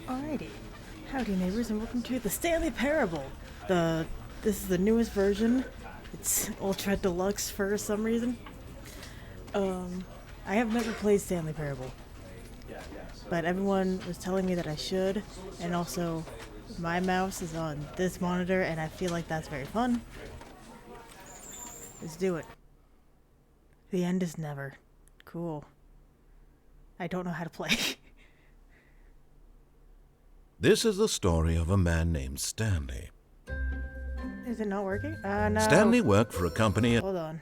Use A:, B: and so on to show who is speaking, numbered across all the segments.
A: Alrighty. Howdy Neighbors, and welcome to the Stanley Parable. This is the newest version. It's Ultra Deluxe for some reason. I have never played Stanley Parable, but everyone was telling me that I should, and also my mouse is on this monitor and I feel like that's very fun. Let's do it. The end is never. Cool. I don't know how to play.
B: This is the story of a man named Stanley.
A: Is it not working? No.
B: Stanley worked for a company.
A: Hold on.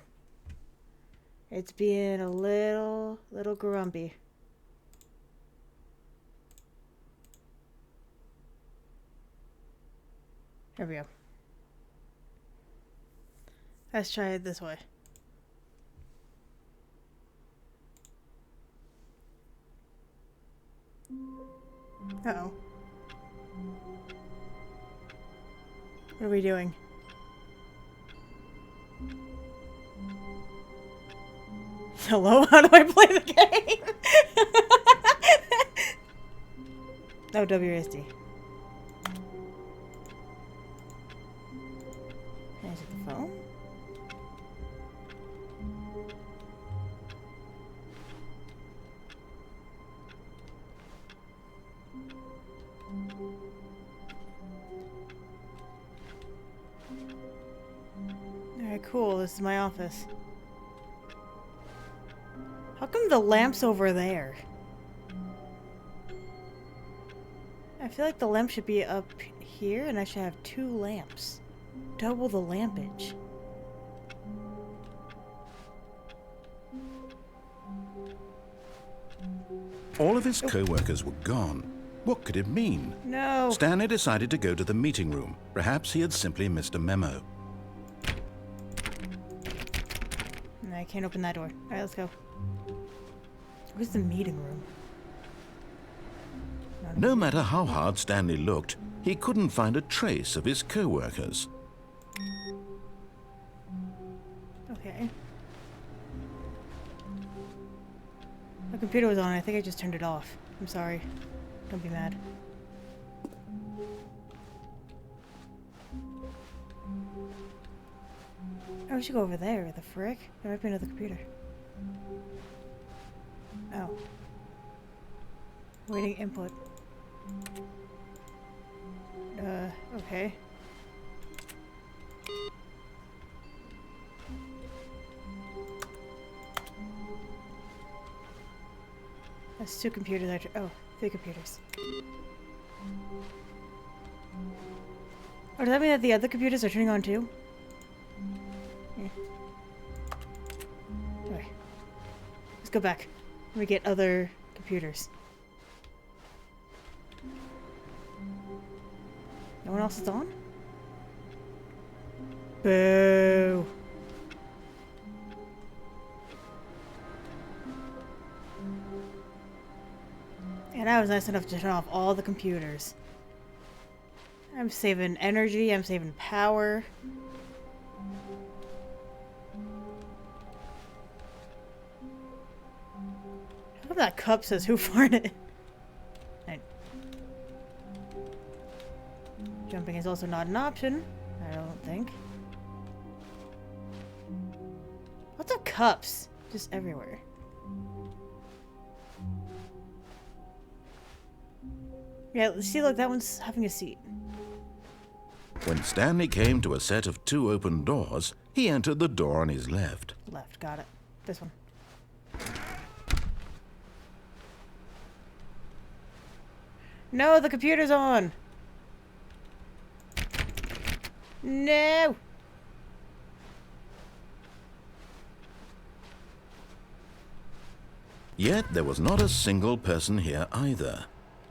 A: It's being a little grumpy. Here we go. Let's try it this way. Uh-oh. What are we doing? Hello? How do I play the game? Oh, WSD. Can I take the phone? Alright, cool. This is my office. How come the lamp's over there? I feel like the lamp should be up here and I should have two lamps. Double the lampage.
B: All of his co-workers were gone. What could it mean?
A: No.
B: Stanley decided to go to the meeting room. Perhaps he had simply missed a memo.
A: I can't open that door. Alright, let's go. Where's the meeting room?
B: No matter how hard Stanley looked, he couldn't find a trace of his co-workers.
A: Okay. My computer was on. I think I just turned it off. I'm sorry. Don't be mad. Oh, we should go over there. The frick? There might be another computer. Oh. Waiting input. Okay. That's two computers. Oh, three computers. Oh, does that mean that the other computers are turning on too? Yeah. Okay. Let's go back. Let me get other computers. No one else is on? Boo! And I was nice enough to turn off all the computers. I'm saving energy, I'm saving power. How come that cup says who farted? Jumping is also not an option, I don't think. Lots of cups just everywhere. Yeah, let's see, look, that one's having a seat.
B: When Stanley came to a set of two open doors, he entered the door on his left.
A: Left, got it. This one. No, the computer's on! No!
B: Yet there was not a single person here either.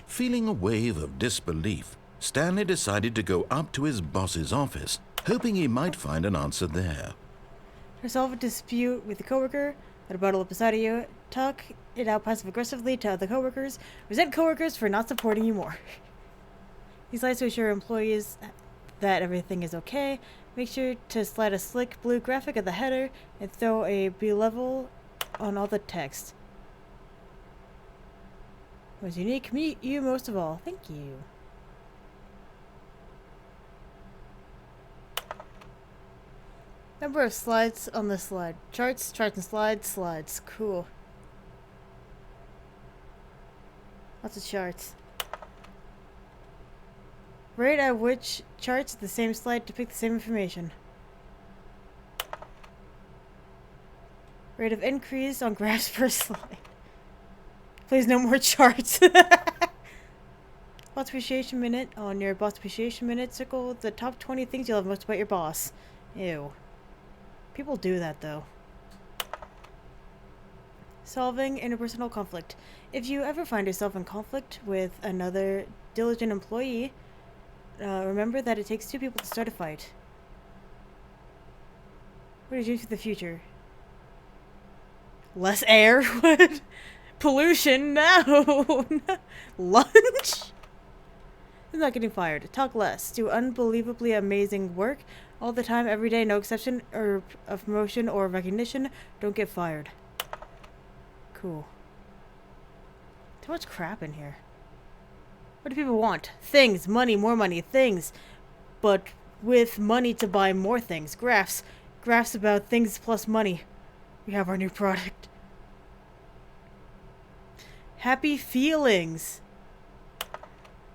B: Feeling a wave of disbelief, Stanley decided to go up to his boss's office, hoping he might find an answer there.
A: Resolve a dispute with a coworker. Let a bottle up beside of you. Talk it out passive-aggressively to other coworkers. Resent coworkers for not supporting you more. These lights to assure employees that everything is okay. Make sure to slide a slick blue graphic at the header and throw a B level on all the text. Was unique. Meet you most of all. Thank you. Number of slides on the slide. Charts, charts and slides, slides. Cool. Lots of charts. Rate at which charts the same slide depict the same information. Rate of increase on graphs per slide. Please no more charts. Boss appreciation minute. On your boss appreciation minute, circle the top 20 things you love most about your boss. Ew. People do that though. Solving interpersonal conflict. If you ever find yourself in conflict with another diligent employee, remember that it takes two people to start a fight. What are your dreams for the future? Less air? What? Pollution? No! Lunch? I'm not getting fired. Talk less. Do unbelievably amazing work all the time, every day, no exception or of promotion or recognition. Don't get fired. Cool. Too much crap in here. What do people want? Things. Money. More money. Things. But with money to buy more things. Graphs. Graphs about things plus money. We have our new product. Happy feelings.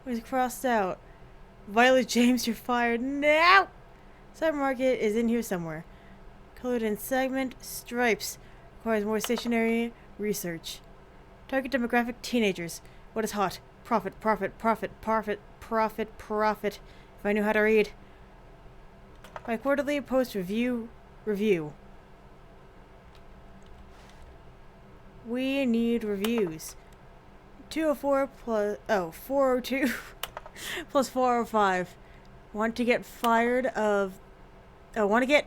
A: It's crossed out. Violet James, you're fired now. Cybermarket is in here somewhere. Colored in segment. Stripes. Requires more stationary research. Target demographic teenagers. What is hot? Profit, profit, profit, profit, profit, profit. If I knew how to read. By quarterly post review. We need reviews. 204 plus 402 plus 405. Want to get fired of want to get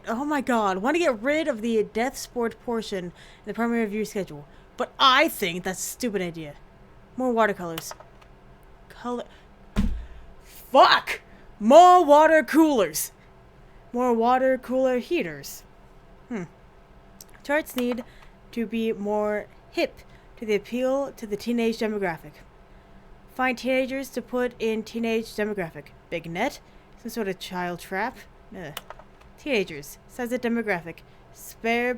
A: rid of the death sport portion in the primary review schedule. But I think that's a stupid idea. More watercolors. Fuck! More water coolers. More water cooler heaters. Charts need to be more hip to the appeal to the teenage demographic. Find teenagers to put in teenage demographic. Big net? Some sort of child trap? Ugh. Teenagers. Size of demographic. Space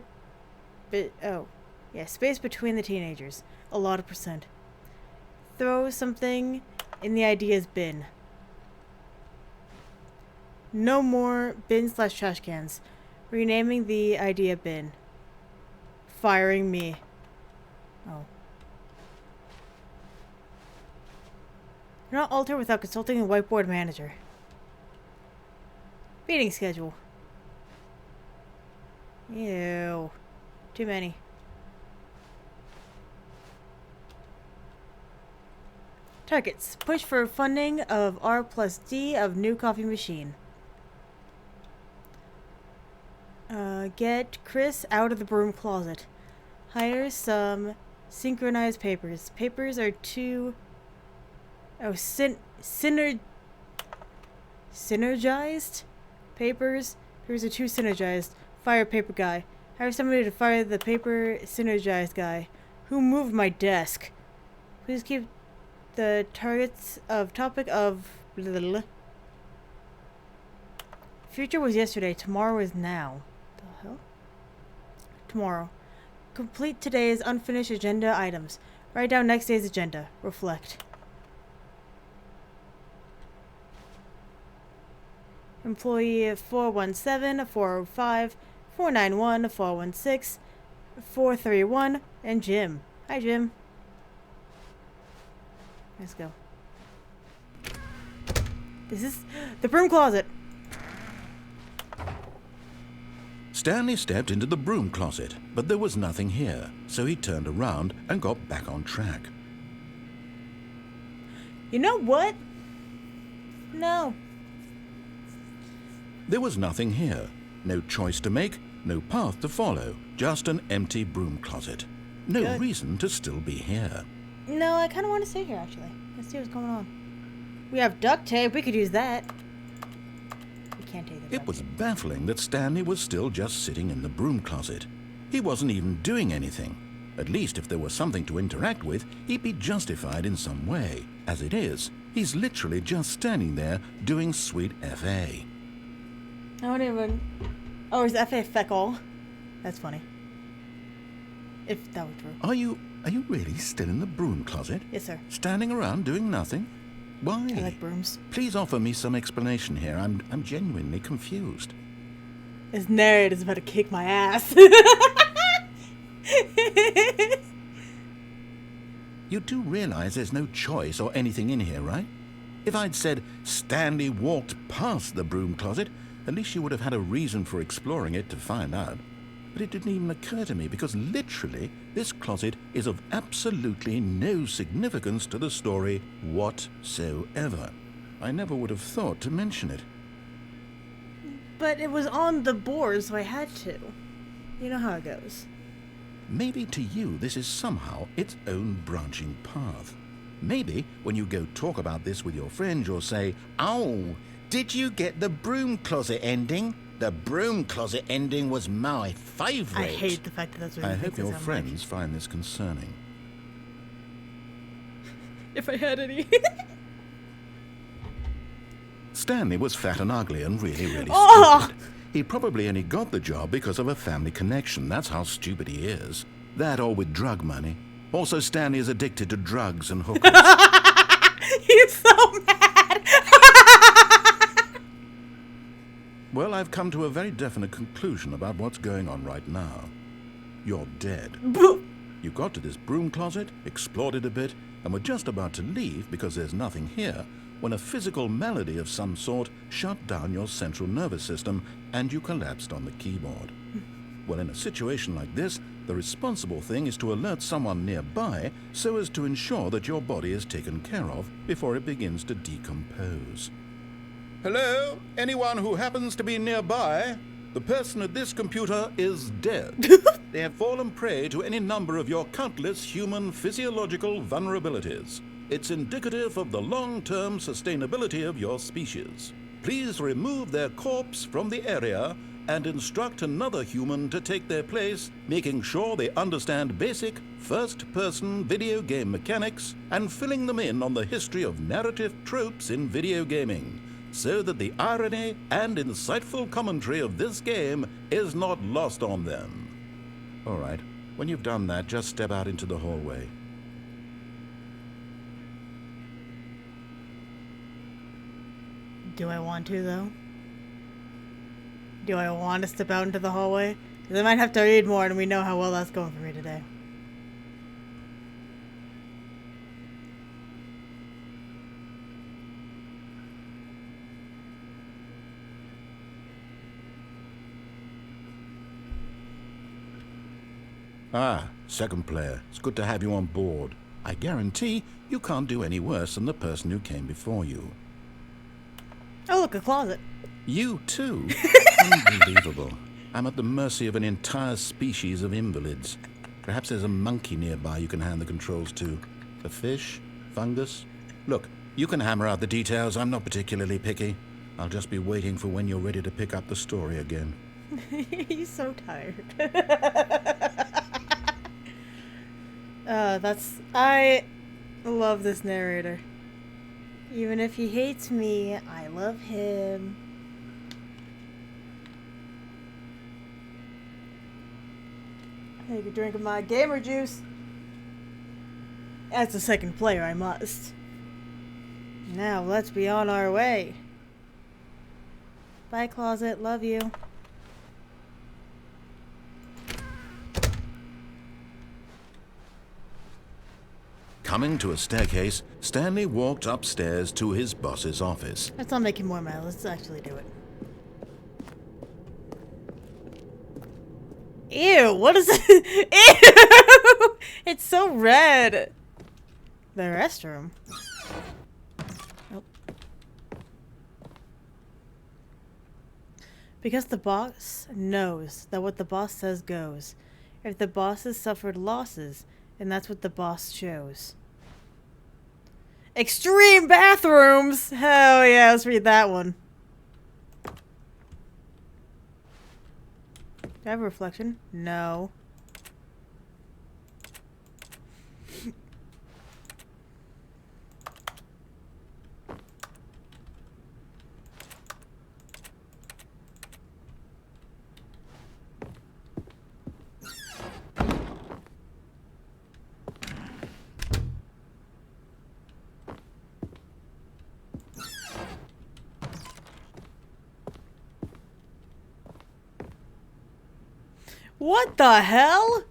A: between the teenagers. A lot of percent. Throw something in the ideas bin. No more bin/trash cans. Renaming the idea bin. Firing me. Oh. Do not alter without consulting the whiteboard manager. Meeting schedule. Ew. Too many. Targets. Push for funding of R+D of new coffee machine. Get Chris out of the broom closet. Hire some synchronized papers. Papers are too... synergized? Papers are too synergized. Fire paper guy. Hire somebody to fire the paper synergized guy. Who moved my desk? Please keep the targets of topic of... Blah. Future was yesterday. Tomorrow is now. The hell? Tomorrow. Complete today's unfinished agenda items. Write down next day's agenda. Reflect. Employee 417, 405, 491, 416, 431, and Jim. Hi, Jim. Let's go. This is the broom closet.
B: Stanley stepped into the broom closet, but there was nothing here, so he turned around and got back on track.
A: You know what? No.
B: There was nothing here. No choice to make, no path to follow, just an empty broom closet. No
A: Good.
B: reason to still be here.
A: No, I kind of want to stay here, actually. Let's see what's going on. We have duct tape. We could use that. We can't take the
B: It
A: duct
B: was
A: tape.
B: baffling that Stanley was still just sitting in the broom closet. He wasn't even doing anything. At least if there was something to interact with, he'd be justified in some way. As it is, he's literally just standing there doing sweet FA.
A: I don't even... Oh, is FA feckle? That's funny. If that were true.
B: Are you really still in the broom closet?
A: Yes, sir.
B: Standing around doing nothing? Why?
A: I like brooms.
B: Please offer me some explanation here. I'm genuinely confused.
A: This narrator's about to kick my ass.
B: You do realize there's no choice or anything in here, right? If I'd said Stanley walked past the broom closet, at least you would have had a reason for exploring it to find out. But it didn't even occur to me because literally this closet is of absolutely no significance to the story whatsoever. I never would have thought to mention it.
A: But it was on the board, so I had to. You know how it goes.
B: Maybe to you this is somehow its own branching path. Maybe when you go talk about this with your friends, you'll say, "Oh, did you get the broom closet ending? The broom closet ending was my favourite."
A: I hate the fact that that's what
B: I
A: it
B: hope
A: makes it
B: your
A: sound
B: friends find this concerning.
A: like. If I had any.
B: Stanley was fat and ugly and really, really
A: Oh!
B: stupid. He probably only got the job because of a family connection. That's how stupid he is. That or with drug money. Also, Stanley is addicted to drugs and hookers.
A: He's so mad.
B: Well, I've come to a very definite conclusion about what's going on right now. You're dead. You got to this broom closet, explored it a bit, and were just about to leave because there's nothing here, when a physical malady of some sort shut down your central nervous system and you collapsed on the keyboard. Well, in a situation like this, the responsible thing is to alert someone nearby so as to ensure that your body is taken care of before it begins to decompose. Hello? Anyone who happens to be nearby? The person at this computer is dead. They have fallen prey to any number of your countless human physiological vulnerabilities. It's indicative of the long-term sustainability of your species. Please remove their corpse from the area and instruct another human to take their place, making sure they understand basic first-person video game mechanics and filling them in on the history of narrative tropes in video gaming, so that the irony and insightful commentary of this game is not lost on them. All right, when you've done that, just step out into the hallway.
A: Do I want to, though? Do I want to step out into the hallway? Because I might have to read more, and we know how well that's going for me today.
B: Ah, second player. It's good to have you on board. I guarantee you can't do any worse than the person who came before you.
A: Oh, look, a closet.
B: You too? Unbelievable. I'm at the mercy of an entire species of invalids. Perhaps there's a monkey nearby you can hand the controls to. A fish? Fungus? Look, you can hammer out the details. I'm not particularly picky. I'll just be waiting for when you're ready to pick up the story again.
A: He's so tired. I love this narrator. Even if he hates me, I love him. Take a drink of my gamer juice. As a second player, I must. Now, let's be on our way. Bye, closet. Love you.
B: Coming to a staircase, Stanley walked upstairs to his boss's office.
A: Let's not make it more mad. Let's actually do it. Ew, what is it? Ew! It's so red. The restroom. Nope. Because the boss knows that what the boss says goes. If the boss has suffered losses, and that's what the boss shows. Extreme bathrooms! Hell yeah, let's read that one. Do I have a reflection? No. What the hell?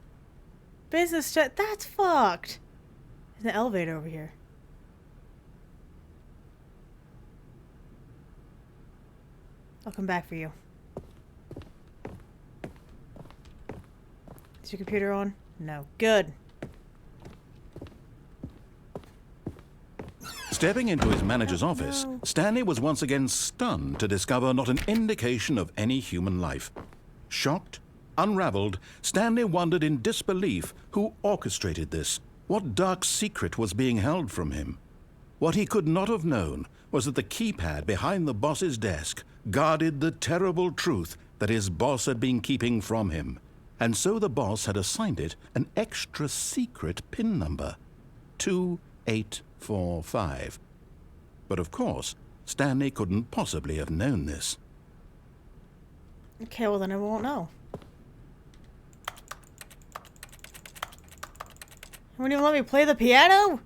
A: Business jet. That's fucked. There's an elevator over here. I'll come back for you. Is your computer on? No. Good.
B: Stepping into his manager's office, Stanley was once again stunned to discover not an indication of any human life. Shocked, unraveled, Stanley wondered in disbelief who orchestrated this. What dark secret was being held from him? What he could not have known was that the keypad behind the boss's desk guarded the terrible truth that his boss had been keeping from him. And so the boss had assigned it an extra secret PIN number, 2845. But of course, Stanley couldn't possibly have known this.
A: Okay, well then I won't know. You won't even let me play the piano?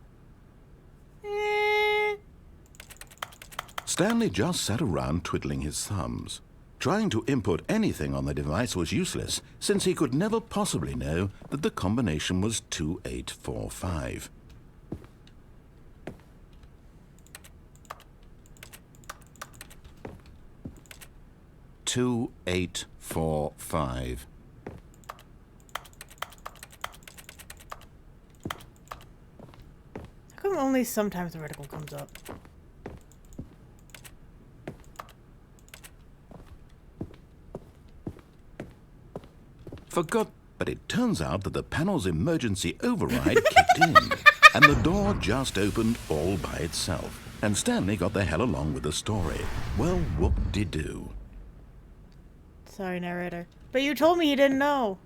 B: Stanley just sat around twiddling his thumbs. Trying to input anything on the device was useless, since he could never possibly know that the combination was 2845. "2845.
A: How come only sometimes the reticle comes up?
B: Forgot, but it turns out that the panel's emergency override kicked in, and the door just opened all by itself. And Stanley got the hell along with the story. Well, whoop-de-doo.
A: Sorry, narrator. But you told me you didn't know.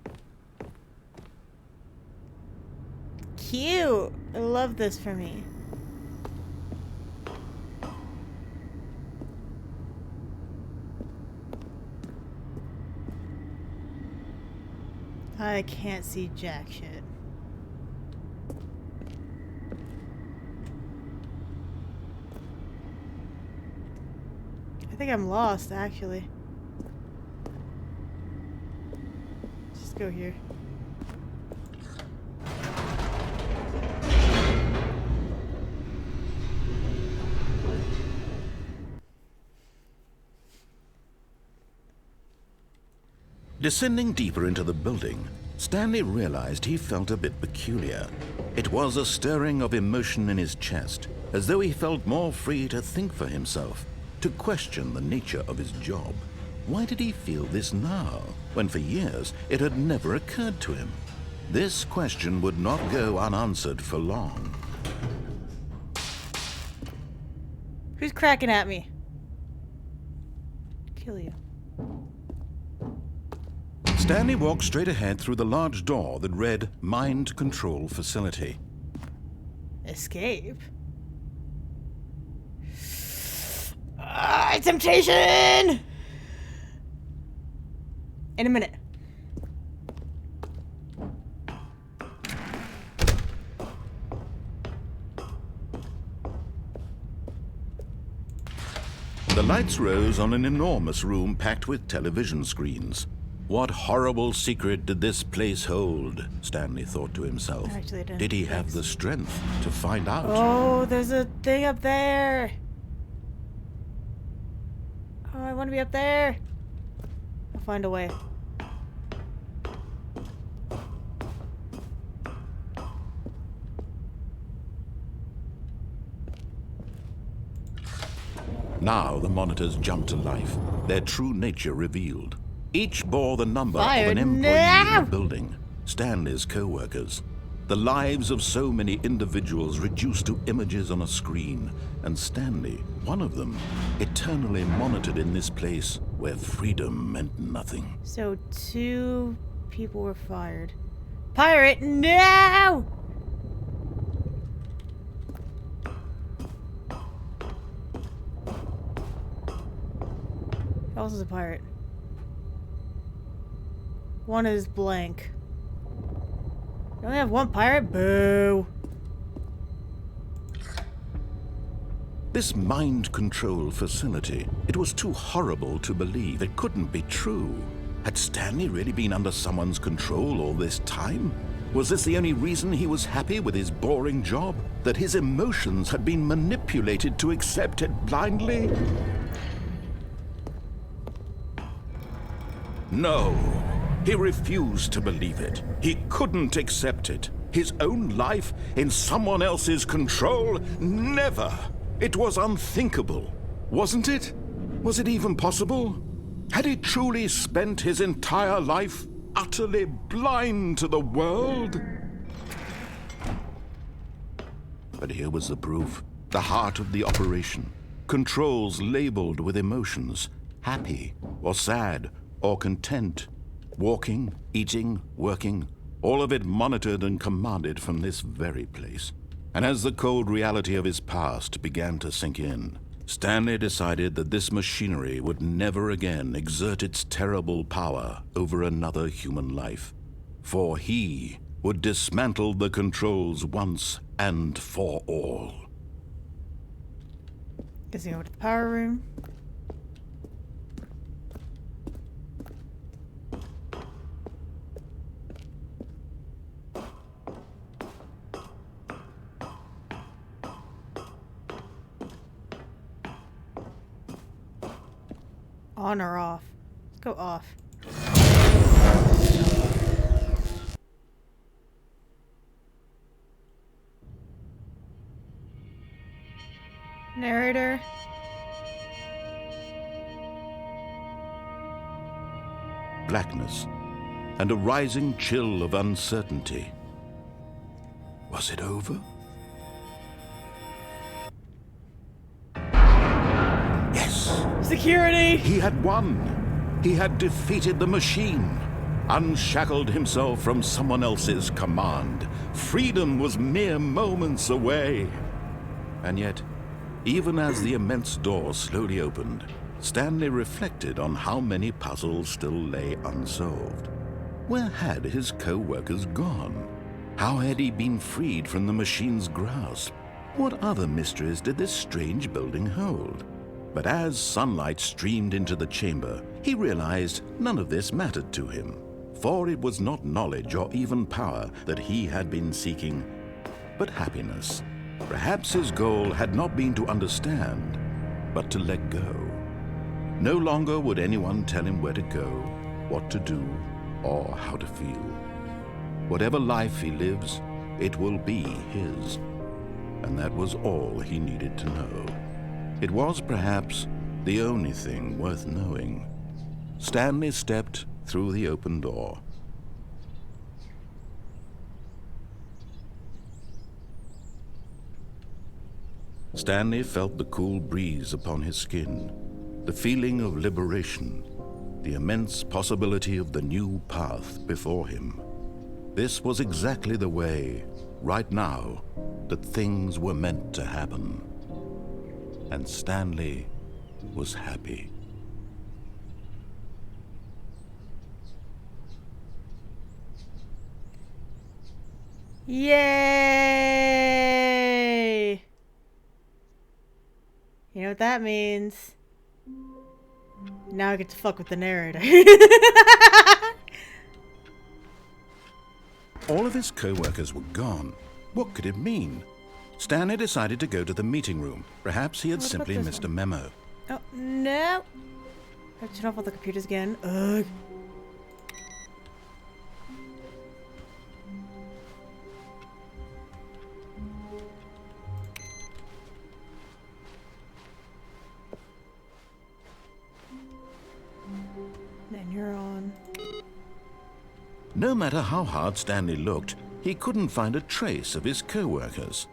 A: Cute. I love this for me. I can't see jack shit. I think I'm lost, actually. Just go here.
B: Descending deeper into the building, Stanley realized he felt a bit peculiar. It was a stirring of emotion in his chest, as though he felt more free to think for himself, to question the nature of his job. Why did he feel this now, when for years it had never occurred to him? This question would not go unanswered for long.
A: Who's cracking at me? Kill you.
B: Stanley walked straight ahead through the large door that read Mind Control Facility.
A: Escape? Temptation! In a minute.
B: The lights rose on an enormous room packed with television screens. What horrible secret did this place hold? Stanley thought to himself. Did he have the strength to find out?
A: Oh, there's a thing up there. Oh, I want to be up there. I'll find a way.
B: Now the monitors jumped to life, their true nature revealed. Each bore the number of an employee in the building, Stanley's co-workers. The lives of so many individuals reduced to images on a screen, and Stanley, one of them, eternally monitored in this place where freedom meant nothing.
A: So 2 people were fired. Pirate, no! Who else is a pirate? One is blank. You only have one pirate? Boo!
B: This mind control facility, it was too horrible to believe. It couldn't be true. Had Stanley really been under someone's control all this time? Was this the only reason he was happy with his boring job? That his emotions had been manipulated to accept it blindly? No, he refused to believe it. He couldn't accept it. His own life in someone else's control? Never! It was unthinkable, wasn't it? Was it even possible? Had he truly spent his entire life utterly blind to the world? But here was the proof. The heart of the operation. Controls labeled with emotions. Happy or sad or content. Walking, eating, working. All of it monitored and commanded from this very place. And as the cold reality of his past began to sink in, Stanley decided that this machinery would never again exert its terrible power over another human life. For he would dismantle the controls once and for all.
A: Guess you go to the power room. On or off? Let's go off. Narrator.
B: Blackness and a rising chill of uncertainty. Was it over? Yes!
A: Security!
B: He had won. He had defeated the machine. Unshackled himself from someone else's command. Freedom was mere moments away. And yet, even as the immense door slowly opened, Stanley reflected on how many puzzles still lay unsolved. Where had his co-workers gone? How had he been freed from the machine's grasp? What other mysteries did this strange building hold? But as sunlight streamed into the chamber, he realized none of this mattered to him, for it was not knowledge or even power that he had been seeking, but happiness. Perhaps his goal had not been to understand, but to let go. No longer would anyone tell him where to go, what to do, or how to feel. Whatever life he lives, it will be his. And that was all he needed to know. It was perhaps the only thing worth knowing. Stanley stepped through the open door. Stanley felt the cool breeze upon his skin, the feeling of liberation, the immense possibility of the new path before him. This was exactly the way, right now, that things were meant to happen. And Stanley was happy.
A: Yay! You know what that means? Now I get to fuck with the narrator.
B: All of his co-workers were gone. What could it mean? Stanley decided to go to the meeting room. Perhaps he had
A: What about
B: simply
A: this
B: missed
A: one?
B: a memo.
A: Oh, no! I have to turn off all the computers again. Ugh. Then you're on.
B: No matter how hard Stanley looked, he couldn't find a trace of his co-workers.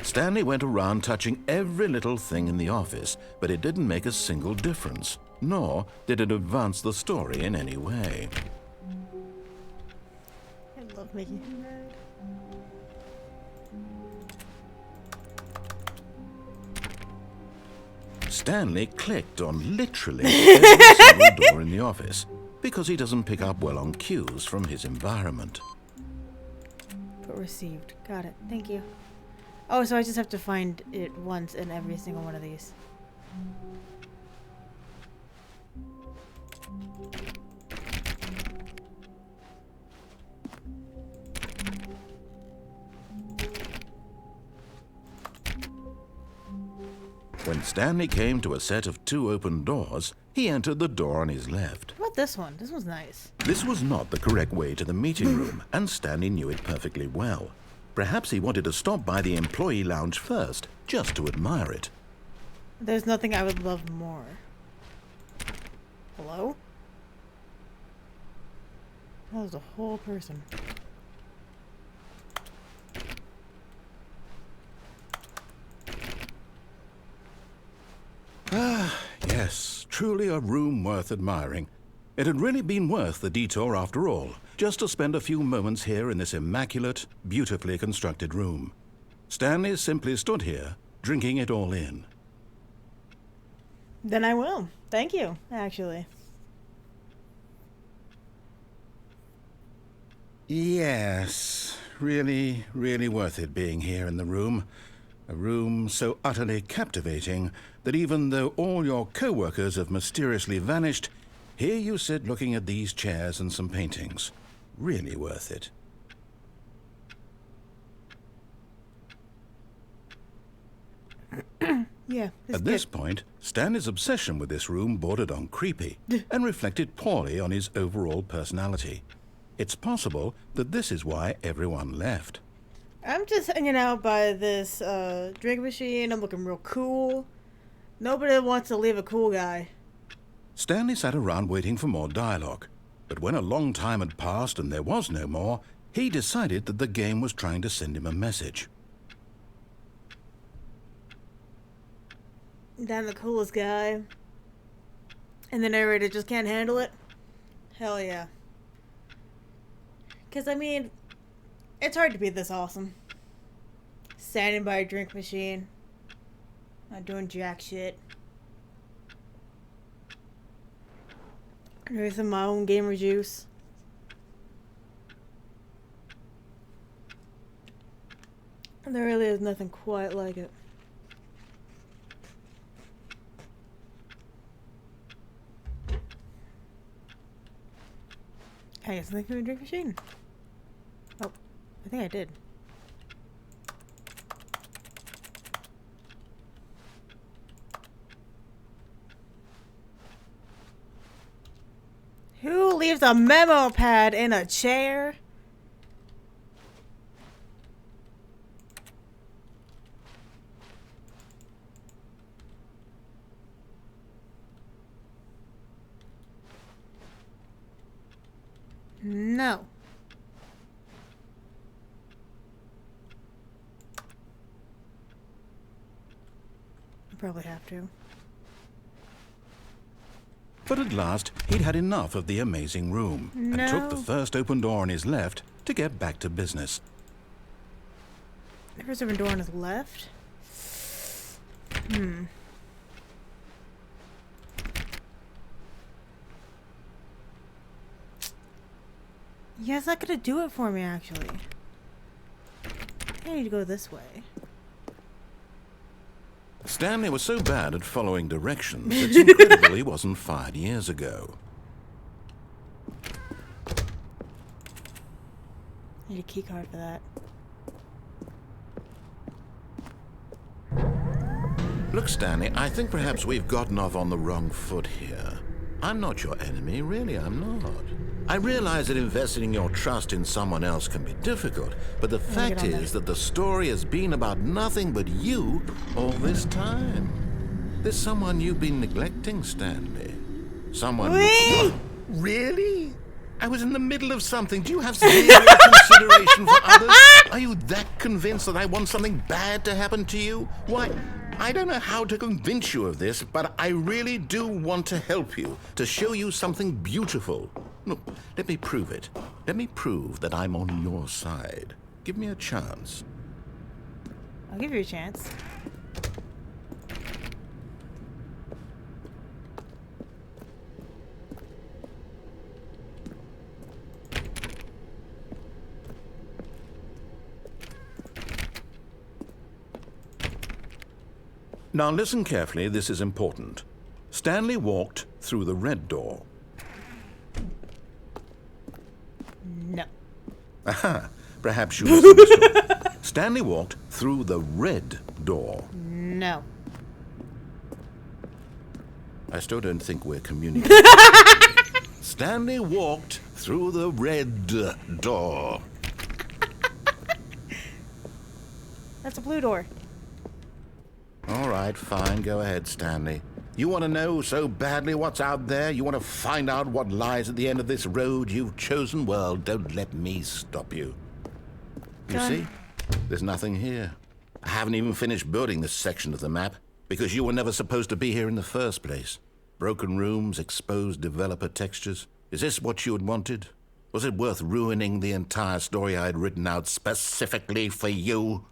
B: Stanley went around touching every little thing in the office, but it didn't make a single difference, nor did it advance the story in any way.
A: I love making him mad.
B: Stanley clicked on literally every single door in the office, because he doesn't pick up well on cues from his environment.
A: Put received. Got it. Thank you. Oh, so I just have to find it once in every single one of these.
B: When Stanley came to a set of 2 open doors, he entered the door on his left.
A: What about this one? This one's nice.
B: This was not the correct way to the meeting room, and Stanley knew it perfectly well. Perhaps he wanted to stop by the employee lounge first, just to admire it.
A: There's nothing I would love more. Hello? That was a whole person.
B: Ah, yes, truly a room worth admiring. It had really been worth the detour after all, just to spend a few moments here in this immaculate, beautifully constructed room. Stanley simply stood here, drinking it all in.
A: Then I will. Thank you, actually.
B: Yes, really, really worth it being here in the room. A room so utterly captivating that even though all your co-workers have mysteriously vanished, here you sit looking at these chairs and some paintings. Really worth it.
A: Yeah.
B: At this point, Stanley's obsession with this room bordered on creepy and reflected poorly on his overall personality. It's possible that this is why everyone left.
A: I'm just hanging out by this drink machine. I'm looking real cool. Nobody wants to leave a cool guy.
B: Stanley sat around waiting for more dialogue, but when a long time had passed and there was no more, he decided that the game was trying to send him a message.
A: I'm the coolest guy. And the narrator just can't handle it? Hell yeah. Because, I mean, it's hard to be this awesome. Standing by a drink machine. Not doing jack shit. Drinking my own gamer juice. There really is nothing quite like it. I guess I can drink machine. Oh, I think I did. Who leaves a memo pad in a chair? No. I probably have to.
B: But at last, he'd had enough of the amazing room and took the first open door on his left to get back to business.
A: The first open door on his left? Yeah, it's not gonna do it for me, actually. I need to go this way.
B: Stanley was so bad at following directions, it's incredible he wasn't fired years ago.
A: I need a key card for that.
B: Look, Stanley, I think perhaps we've gotten off on the wrong foot here. I'm not your enemy, really, I'm not. I realize that investing your trust in someone else can be difficult, but the fact is that the story has been about nothing but you all this time. There's someone you've been neglecting, Stanley. Someone... Really? I was in the middle of something. Do you have zero consideration for others? Are you that convinced that I want something bad to happen to you? Why, I don't know how to convince you of this, but I really do want to help you, to show you something beautiful. Look, let me prove it. Let me prove that I'm on your side. Give me a chance.
A: I'll give you a chance.
B: Now listen carefully, this is important. Stanley walked through the red door.
A: No.
B: Aha, perhaps you misunderstood. Stanley walked through the red door.
A: No.
B: I still don't think we're communicating. Stanley walked through the red door.
A: That's a blue door.
B: All right, fine. Go ahead, Stanley. You want to know so badly what's out there? You want to find out what lies at the end of this road you've chosen? Well, don't let me stop you. You see? There's nothing here. I haven't even finished building this section of the map because you were never supposed to be here in the first place. Broken rooms, exposed developer textures. Is this what you had wanted? Was it worth ruining the entire story I had written out specifically for you?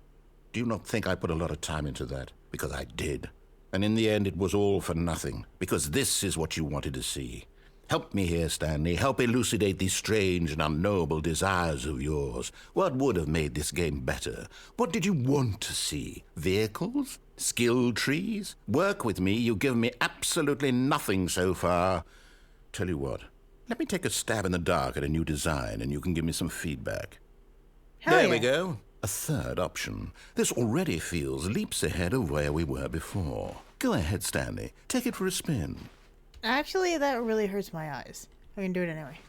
B: Do you not think I put a lot of time into that? Because I did. And in the end, it was all for nothing. Because this is what you wanted to see. Help me here, Stanley. Help elucidate these strange and unknowable desires of yours. What would have made this game better? What did you want to see? Vehicles? Skill trees? Work with me. You've given me absolutely nothing so far. Tell you what. Let me take a stab in the dark at a new design, and you can give me some feedback. There we go. A third option. This already feels leaps ahead of where we were before. Go ahead, Stanley. Take it for a spin.
A: Actually, that really hurts my eyes. I can do it anyway.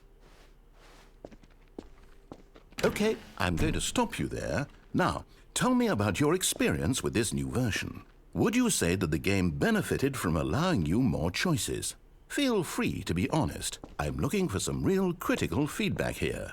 B: Okay, I'm going to stop you there. Now, tell me about your experience with this new version. Would you say that the game benefited from allowing you more choices? Feel free to be honest. I'm looking for some real critical feedback here.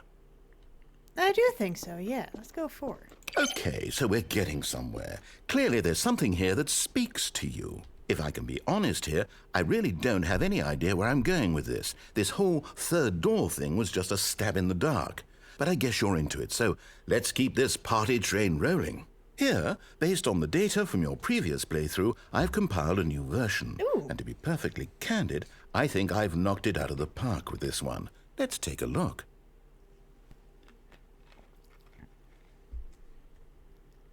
A: I do think so, yeah. Let's go for it.
B: Okay, so we're getting somewhere. Clearly there's something here that speaks to you. If I can be honest here, I really don't have any idea where I'm going with this. This whole third door thing was just a stab in the dark. But I guess you're into it, so let's keep this party train rolling. Here, based on the data from your previous playthrough, I've compiled a new version.
A: Ooh.
B: And to be perfectly candid, I think I've knocked it out of the park with this one. Let's take a look.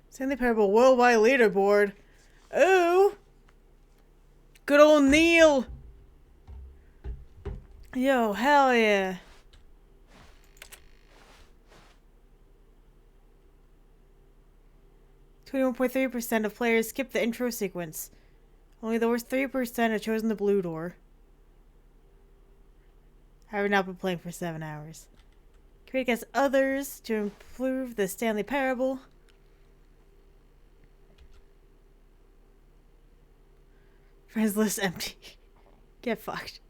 A: Stanley Parable Worldwide Leaderboard. Ooh. Good old Neil. Yo, hell yeah. .3% of players skip the intro sequence. Only the worst 3% have chosen the blue door. I have not been playing for 7 hours. Compete against others to improve the Stanley Parable. Friends list empty. Get fucked.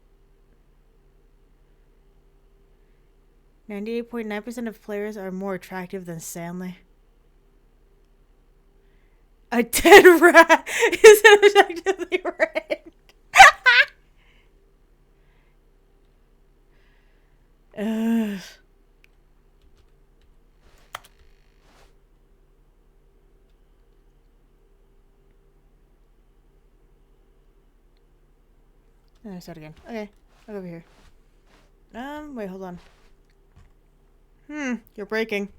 A: 98.9% of players are more attractive than Stanley. A dead rat is objectively ranked. Ugh. Start again. Okay, I'll go over here. Wait, hold on. You're breaking.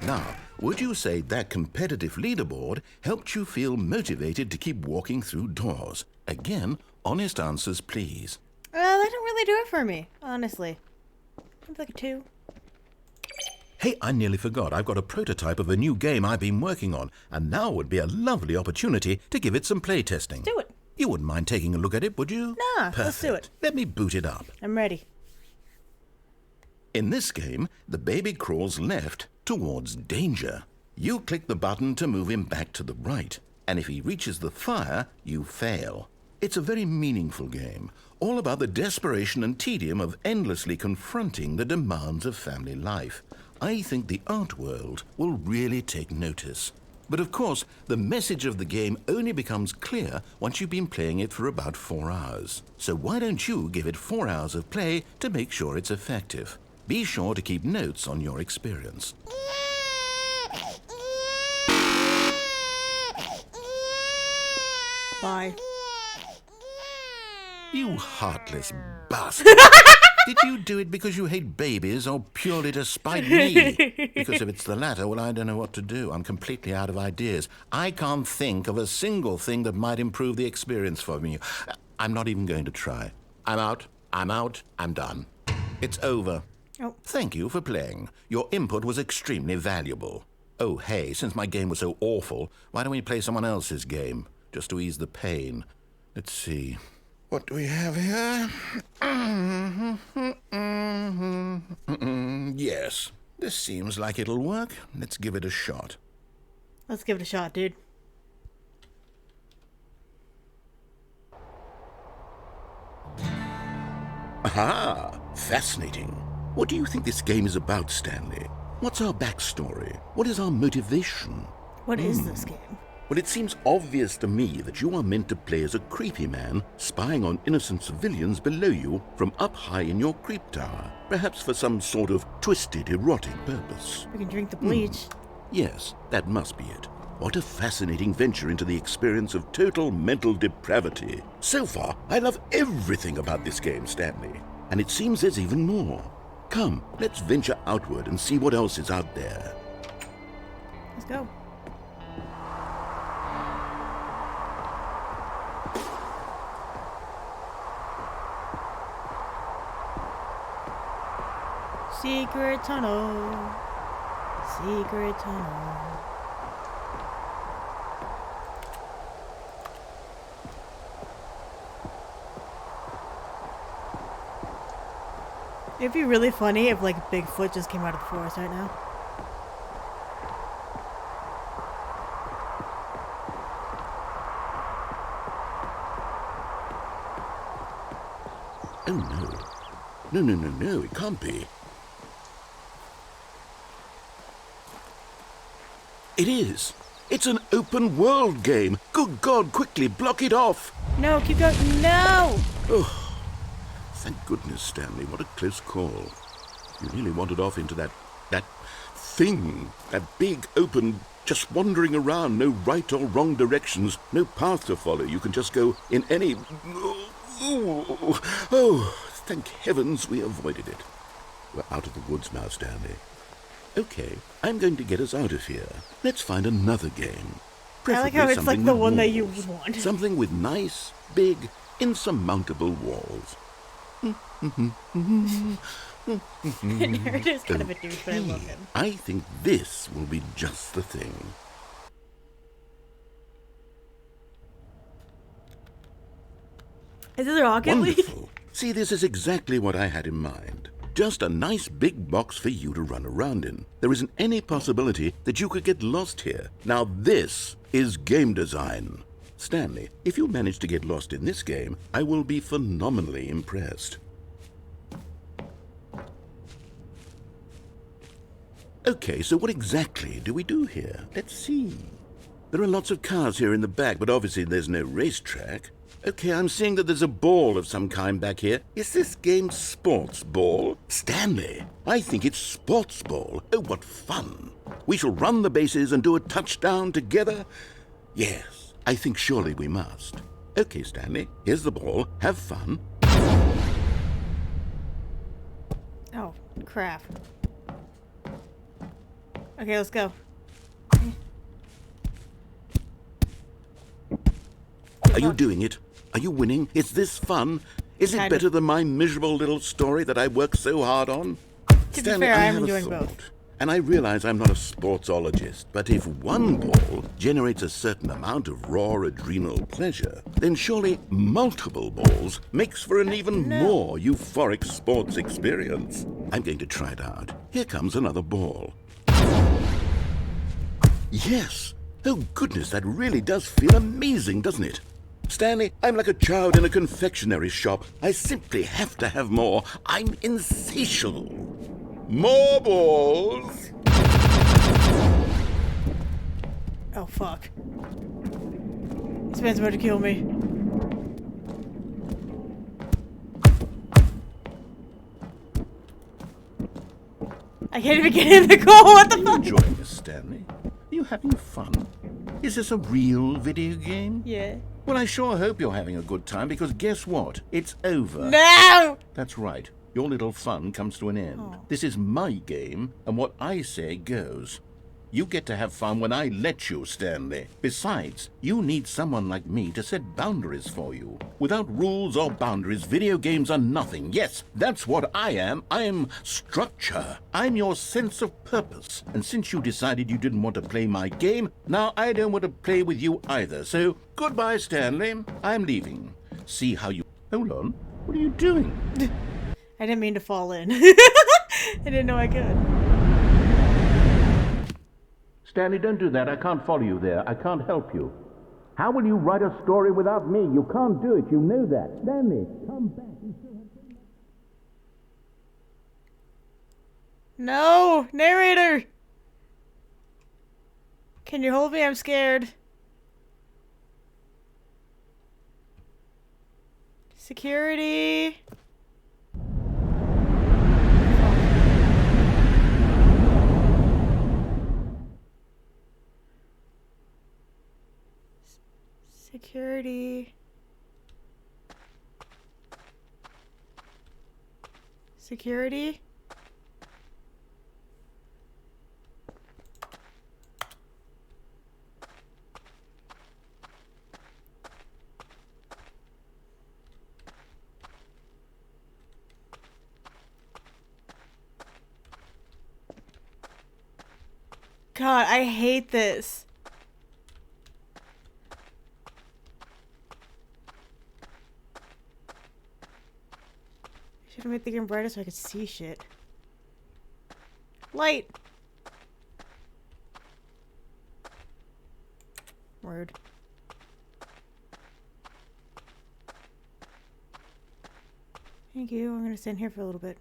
B: Now, would you say that competitive leaderboard helped you feel motivated to keep walking through doors? Again, honest answers, please.
A: Well, that didn't really do it for me, honestly. It's like a 2.
B: Hey, I nearly forgot. I've got a prototype of a new game I've been working on, and now would be a lovely opportunity to give it some playtesting.
A: Do it.
B: You wouldn't mind taking a look at it, would you?
A: Nah,
B: Perfect.
A: let's do it.
B: Let me boot it up.
A: I'm ready.
B: In this game, the baby crawls left towards danger. You click the button to move him back to the right, and if he reaches the fire, you fail. It's a very meaningful game, all about the desperation and tedium of endlessly confronting the demands of family life. I think the art world will really take notice. But of course, the message of the game only becomes clear once you've been playing it for about 4 hours. So why don't you give it 4 hours of play to make sure it's effective? Be sure to keep notes on your experience.
A: Bye.
B: You heartless bastard. Did you do it because you hate babies or purely to spite me? Because if it's the latter, well, I don't know what to do. I'm completely out of ideas. I can't think of a single thing that might improve the experience for me. I'm not even going to try. I'm out. I'm done. It's over.
A: Oh.
B: Thank you for playing. Your input was extremely valuable. Oh, hey, since my game was so awful, why don't we play someone else's game? Just to ease the pain. Let's see. What do we have here? Yes, this seems like it'll work. Let's give it a shot.
A: Let's give it a shot, dude.
B: Aha! Fascinating. What do you think this game is about, Stanley? What's our backstory? What is our motivation?
A: What is this game?
B: Well, it seems obvious to me that you are meant to play as a creepy man spying on innocent civilians below you from up high in your creep tower, perhaps for some sort of twisted, erotic purpose.
A: We can drink the bleach.
B: Yes, that must be it. What a fascinating venture into the experience of total mental depravity. So far, I love everything about this game, Stanley. And it seems there's even more. Come, let's venture outward and see what else is out there.
A: Let's go. Secret tunnel. Secret tunnel. It'd be really funny if, like, Bigfoot just came out of the forest right now.
B: Oh, no. No, it can't be. It is. It's an open world game. Good God, quickly, block it off.
A: No, keep going. No!
B: Oh. Thank goodness, Stanley. What a close call. You really wandered off into that thing. That big, open, just wandering around. No right or wrong directions. No path to follow. You can just go in any... Oh, thank heavens we avoided it. We're out of the woods now, Stanley. Okay, I'm going to get us out of here. Let's find another game.
A: I like how it's like the one that you would want.
B: Something with nice, big, insurmountable walls.
A: Nerd is kind of a douche, but I love him.
B: I think this will be just the thing.
A: Is this Rocket League?
B: Wonderful. See, this is exactly what I had in mind. Just a nice big box for you to run around in. There isn't any possibility that you could get lost here. Now this is game design. Stanley, if you manage to get lost in this game, I will be phenomenally impressed. Okay, so what exactly do we do here? Let's see. There are lots of cars here in the back, but obviously there's no racetrack. Okay, I'm seeing that there's a ball of some kind back here. Is this game sports ball? Stanley, I think it's sports ball. Oh, what fun. We shall run the bases and do a touchdown together. Yes, I think surely we must. Okay, Stanley, here's the ball. Have fun.
A: Oh, crap. Okay, let's go.
B: Are you doing it? Are you winning? Is this fun? Is it better than my miserable little story that I worked so hard on?
A: To be fair, I'm enjoying both.
B: And I realize I'm not a sportsologist, but if one ball generates a certain amount of raw adrenal pleasure, then surely multiple balls makes for an even more euphoric sports experience. I'm going to try it out. Here comes another ball. Yes! Oh goodness, that really does feel amazing, doesn't it? Stanley, I'm like a child in a confectionery shop. I simply have to have more. I'm insatiable. More balls!
A: Oh, fuck. This man's about to kill me. I can't even get in the goal. What the fuck?
B: Are you enjoying this, Stanley? Are you having fun? Is this a real video game?
A: Yeah.
B: Well, I sure hope you're having a good time, because guess what? It's over.
A: No!
B: That's right. your little fun comes to an end.
A: Oh.
B: This is my game, and what I say goes. You get to have fun when I let you, Stanley. Besides, you need someone like me to set boundaries for you. Without rules or boundaries, video games are nothing. Yes, that's what I am. I'm structure. I'm your sense of purpose. And since you decided you didn't want to play my game, now I don't want to play with you either. So, goodbye, Stanley. I'm leaving. See how you... Hold on. What are you doing?
A: I didn't mean to fall in. I didn't know I could.
B: Stanley, don't do that. I can't follow you there. I can't help you. How will you write a story without me? You can't do it. You know that. Stanley, come back.
A: No! Narrator! Can you hold me? I'm scared. Security! Security. Security. God, I hate this. Should make the game brighter so I could see shit. Light! Word. Thank you. I'm gonna stand here for a little bit.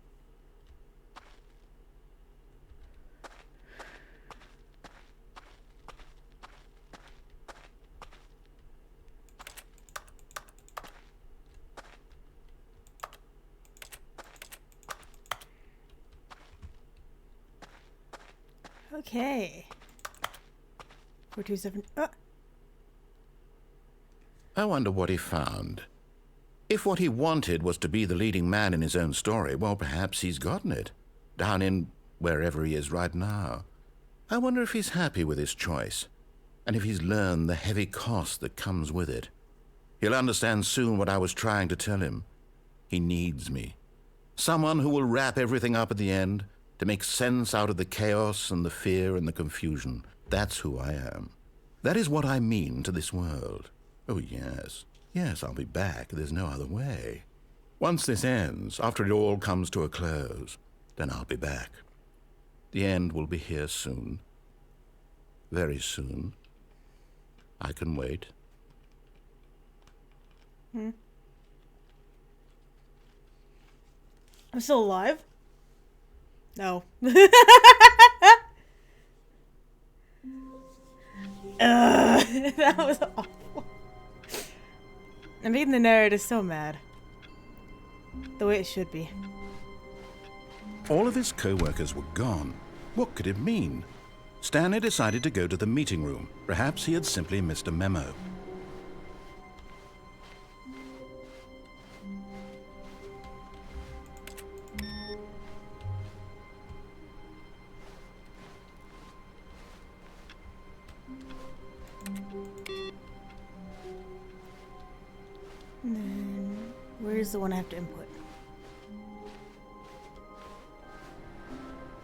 A: Okay. 427.
B: I wonder what he found. If what he wanted was to be the leading man in his own story, well, perhaps he's gotten it. Down in wherever he is right now. I wonder if he's happy with his choice, and if he's learned the heavy cost that comes with it. He'll understand soon what I was trying to tell him. He needs me. Someone who will wrap everything up at the end, to make sense out of the chaos and the fear and the confusion. That's who I am. That is what I mean to this world. Oh, yes. Yes, I'll be back. There's no other way. Once this ends, after it all comes to a close, then I'll be back. The end will be here soon. Very soon. I can wait.
A: I'm still alive? No. That was awful. I'm making the narrator so mad. The way it should be.
B: All of his co-workers were gone. What could it mean? Stanley decided to go to the meeting room. Perhaps he had simply missed a memo.
A: And then, where's the one I have to input?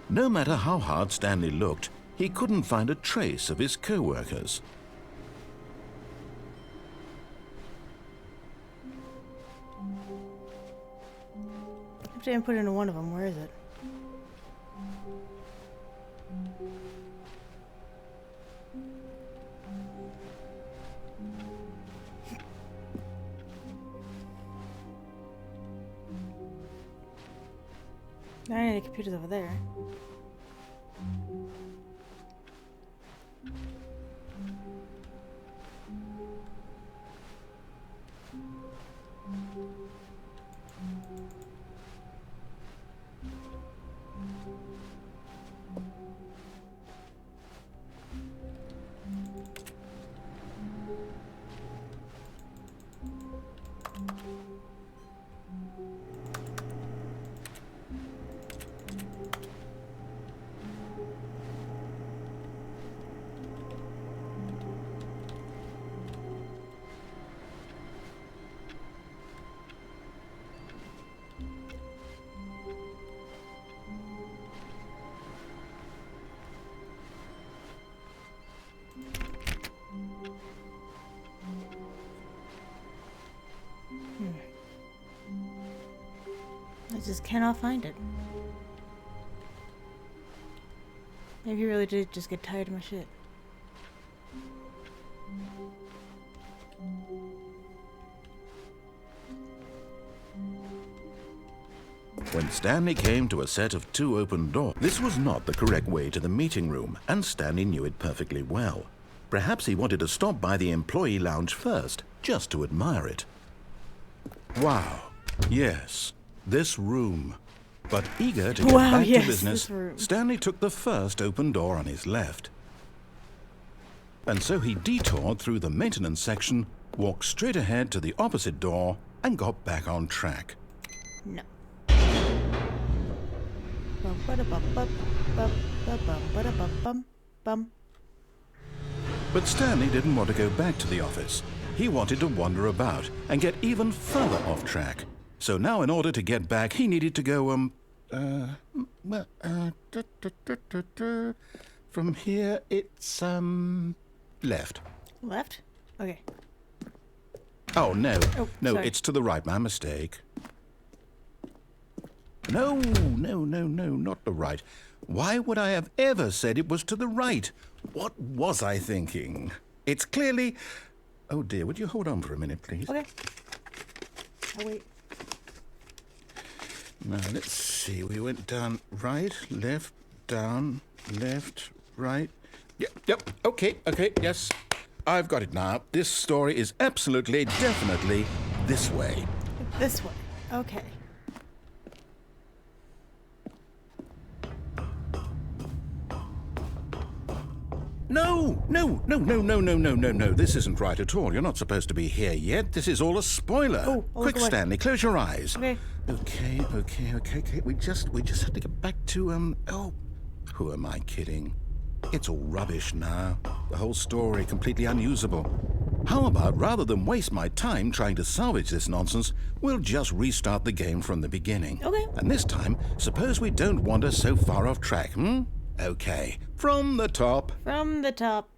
B: No matter how hard Stanley looked, he couldn't find a trace of his co-workers.
A: I have to input into one of them. Where is it? There are any computers over there. I just cannot find it. Maybe you really did just get tired of my shit.
B: When Stanley came to a set of 2 open doors, this was not the correct way to the meeting room, and Stanley knew it perfectly well. Perhaps he wanted to stop by the employee lounge first, just to admire it. Wow, yes, this room. But eager to get back to business, Stanley took the first open door on his left. And so he detoured through the maintenance section, walked straight ahead to the opposite door, and got back on track.
A: No.
B: But Stanley didn't want to go back to the office. He wanted to wander about and get even further off track. So now in order to get back, he needed to go, from here it's, left.
A: Left? Okay.
B: Oh, no. No,
A: sorry.
B: it's to the right. My mistake. No, not the right. Why would I have ever said it was to the right? What was I thinking? It's clearly... Oh, dear, would you hold on for a minute, please?
A: Okay. I'll wait.
B: Now, let's see. We went down right, left, down, left, right. Yep, okay, yes. I've got it now. This story is absolutely, definitely this way.
A: This way. Okay.
B: No. This isn't right at all. You're not supposed to be here yet. This is all a spoiler.
A: Oh,
B: Quick, Stanley, close your eyes.
A: Okay.
B: Okay. We just have to get back to, oh, who am I kidding? It's all rubbish now. The whole story completely unusable. How about, rather than waste my time trying to salvage this nonsense, we'll just restart the game from the beginning.
A: Okay.
B: And this time, suppose we don't wander so far off track, Okay, from the top.
A: From the top.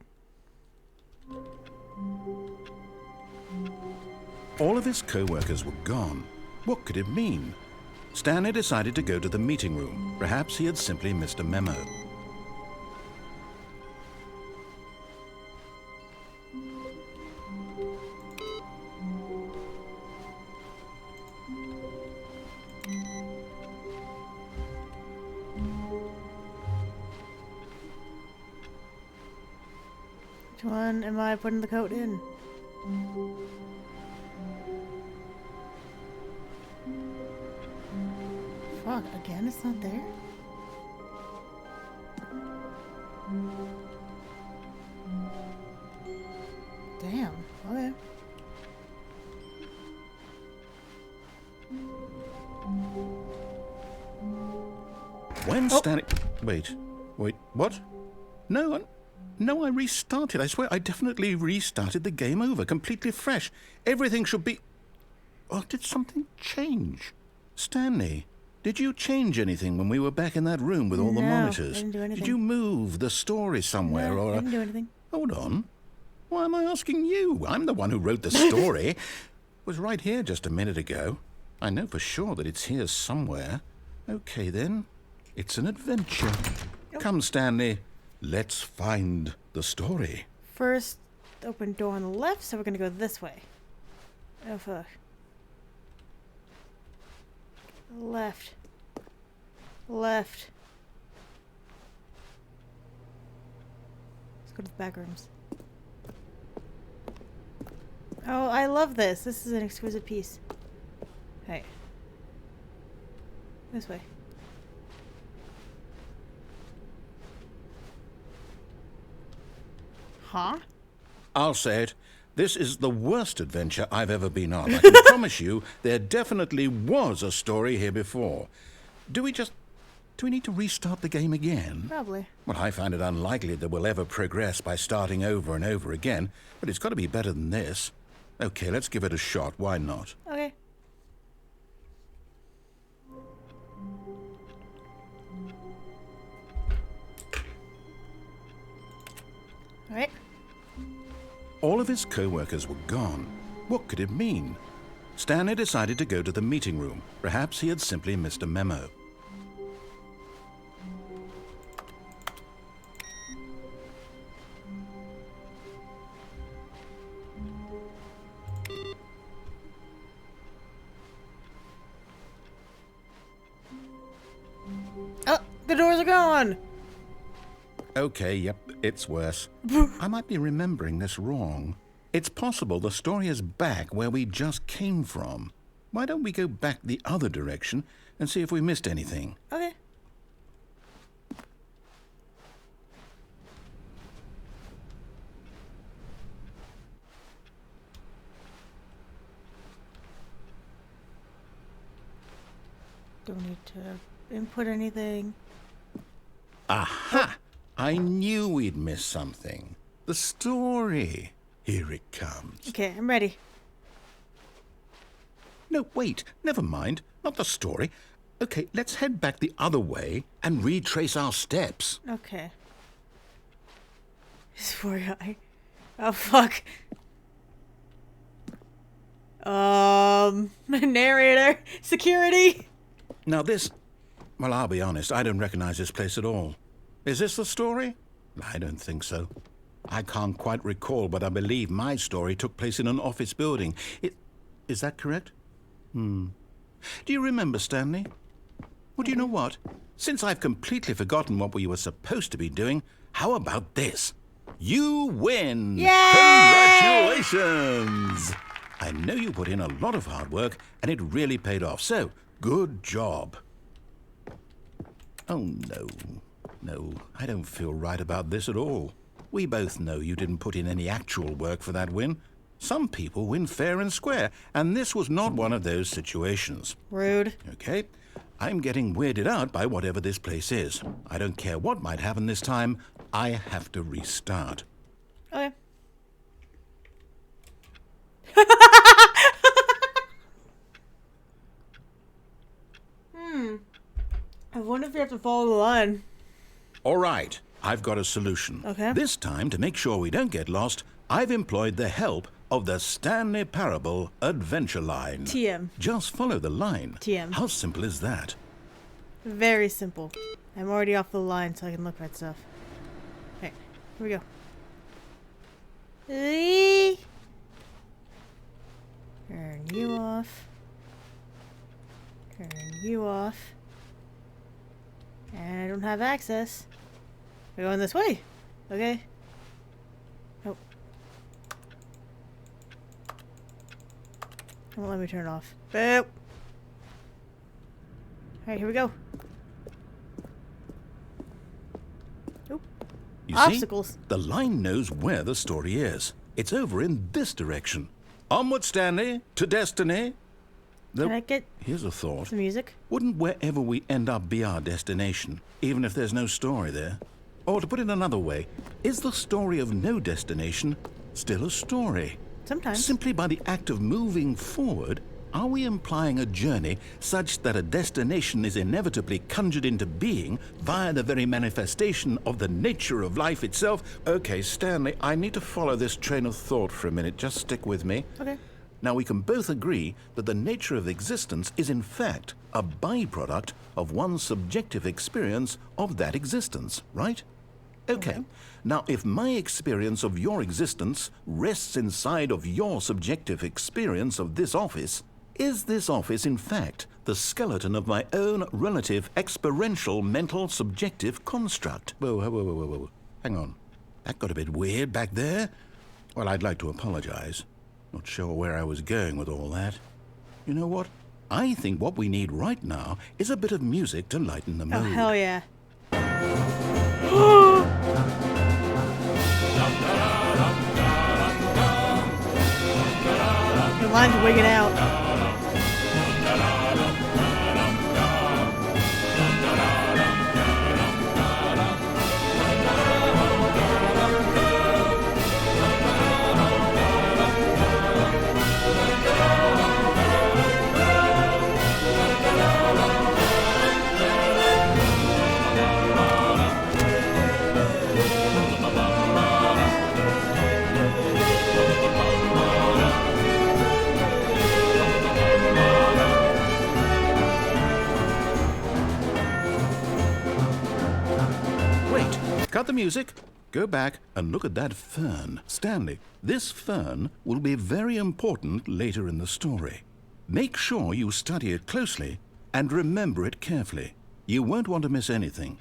B: All of his co-workers were gone. What could it mean? Stanley decided to go to the meeting room. Perhaps he had simply missed a memo.
A: Which one am I putting the coat in? Fuck, again it's not there? Damn, okay.
B: When Stanley... Wait, what? No, I restarted. I swear, I definitely restarted the game over, completely fresh. Everything should be... Oh, did something change? Stanley, did you change anything when we were back in that room with all the monitors?
A: I didn't do anything.
B: Did you move the story somewhere?
A: No,
B: or
A: I didn't do anything.
B: Hold on. Why am I asking you? I'm the one who wrote the story. It was right here just a minute ago. I know for sure that it's here somewhere. Okay, then. It's an adventure. Come, Stanley. Let's find the story.
A: First open door on the left, so we're gonna go this way. Oh fuck. Left. Let's go to the back rooms. Oh, I love this. This is an exquisite piece. Hey. This way. Huh?
B: I'll say it. This is the worst adventure I've ever been on. I can promise you there definitely was a story here before. Do we need to restart the game again?
A: Probably.
B: Well, I find it unlikely that we'll ever progress by starting over and over again, but it's got to be better than this. Okay, let's give it a shot. Why not?
A: Okay. Alright.
B: All of his co-workers were gone. What could it mean? Stanley decided to go to the meeting room. Perhaps he had simply missed a memo.
A: Oh, the doors are gone!
B: Okay, yep, it's worse. I might be remembering this wrong. It's possible the story is back where we just came from. Why don't we go back the other direction and see if we missed anything?
A: Okay. Don't need to input anything.
B: Aha! I knew we'd miss something. The story. Here it comes.
A: Okay, I'm ready.
B: No, wait. Never mind. Not the story. Okay, let's head back the other way and retrace our steps.
A: Okay. This poor guy. Oh, fuck. Narrator. Security.
B: Now this... Well, I'll be honest. I don't recognize this place at all. Is this the story? I don't think so. I can't quite recall, but I believe my story took place in an office building. Is that correct? Do you remember, Stanley? Well, do you know what? Since I've completely forgotten what we were supposed to be doing, how about this? You win!
A: Yay!
B: Congratulations! I know you put in a lot of hard work, and it really paid off, so good job. Oh, no. No, I don't feel right about this at all. We both know you didn't put in any actual work for that win. Some people win fair and square, and this was not one of those situations.
A: Rude.
B: Okay, I'm getting weirded out by whatever this place is. I don't care what might happen this time. I have to restart.
A: Okay. I wonder if you have to follow the line.
B: All right, I've got a solution.
A: Okay.
B: This time, to make sure we don't get lost, I've employed the help of the Stanley Parable Adventure Line.
A: TM.
B: Just follow the line.
A: TM.
B: How simple is that?
A: Very simple. I'm already off the line so I can look at stuff. Okay, here we go. Turn you off. Turn you off. And I don't have access. We're going this way. Okay. Nope. Don't let me turn it off. Boop. Alright, here we go. Oop.
B: You
A: Obstacles.
B: see, the line knows where the story is. It's over in this direction. Onward, Stanley, to destiny. Though,
A: Can I get
B: here's a thought.
A: some music?
B: Wouldn't wherever we end up be our destination, even if there's no story there? Or to put it another way, is the story of no destination still a story?
A: Sometimes.
B: Simply by the act of moving forward, are we implying a journey such that a destination is inevitably conjured into being via the very manifestation of the nature of life itself? Okay, Stanley, I need to follow this train of thought for a minute. Just stick with me.
A: Okay.
B: Now, we can both agree that the nature of existence is in fact a byproduct of one's subjective experience of that existence, right? Okay. Now, if my experience of your existence rests inside of your subjective experience of this office, is this office in fact the skeleton of my own relative experiential mental subjective construct? Whoa. Hang on. That got a bit weird back there. Well, I'd like to apologize. Not sure where I was going with all that. You know what? I think what we need right now is a bit of music to lighten the mood.
A: Oh, hell yeah. The line's wigging out.
B: cut the music. Go back and look at that fern. Stanley, this fern will be very important later in the story. Make sure you study it closely and remember it carefully. You won't want to miss anything.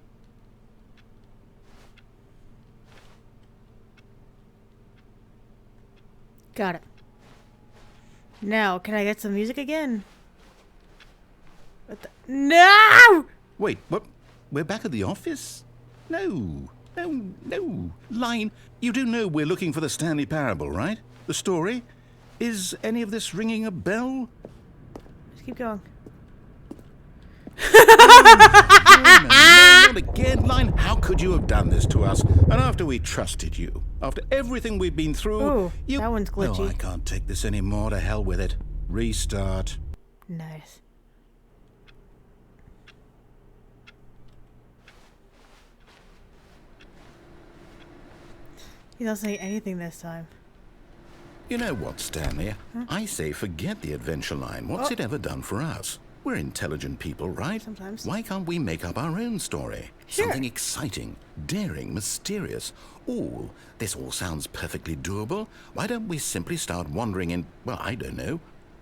A: Got it. Now, can I get some music again? What the? No!
B: Wait, what? We're back at the office? No. Line, you do know we're looking for the Stanley Parable, right? The story? Is any of this ringing a bell?
A: Just keep going.
B: No, not again, Line. How could you have done this to us? And after we trusted you, after everything we've been through,
A: Ooh,
B: you...
A: that one's glitchy.
B: Oh, I can't take this anymore. To hell with it. Restart.
A: Nice. He's not saying anything this time.
B: You know what, Stanley?
A: Huh?
B: I say forget the adventure line. What's it ever done for us? We're intelligent people, right?
A: Sometimes.
B: Why can't we make up our own story?
A: Sure.
B: Something exciting, daring, mysterious. Ooh, this all sounds perfectly doable. Why don't we simply start wandering in, well, I don't know.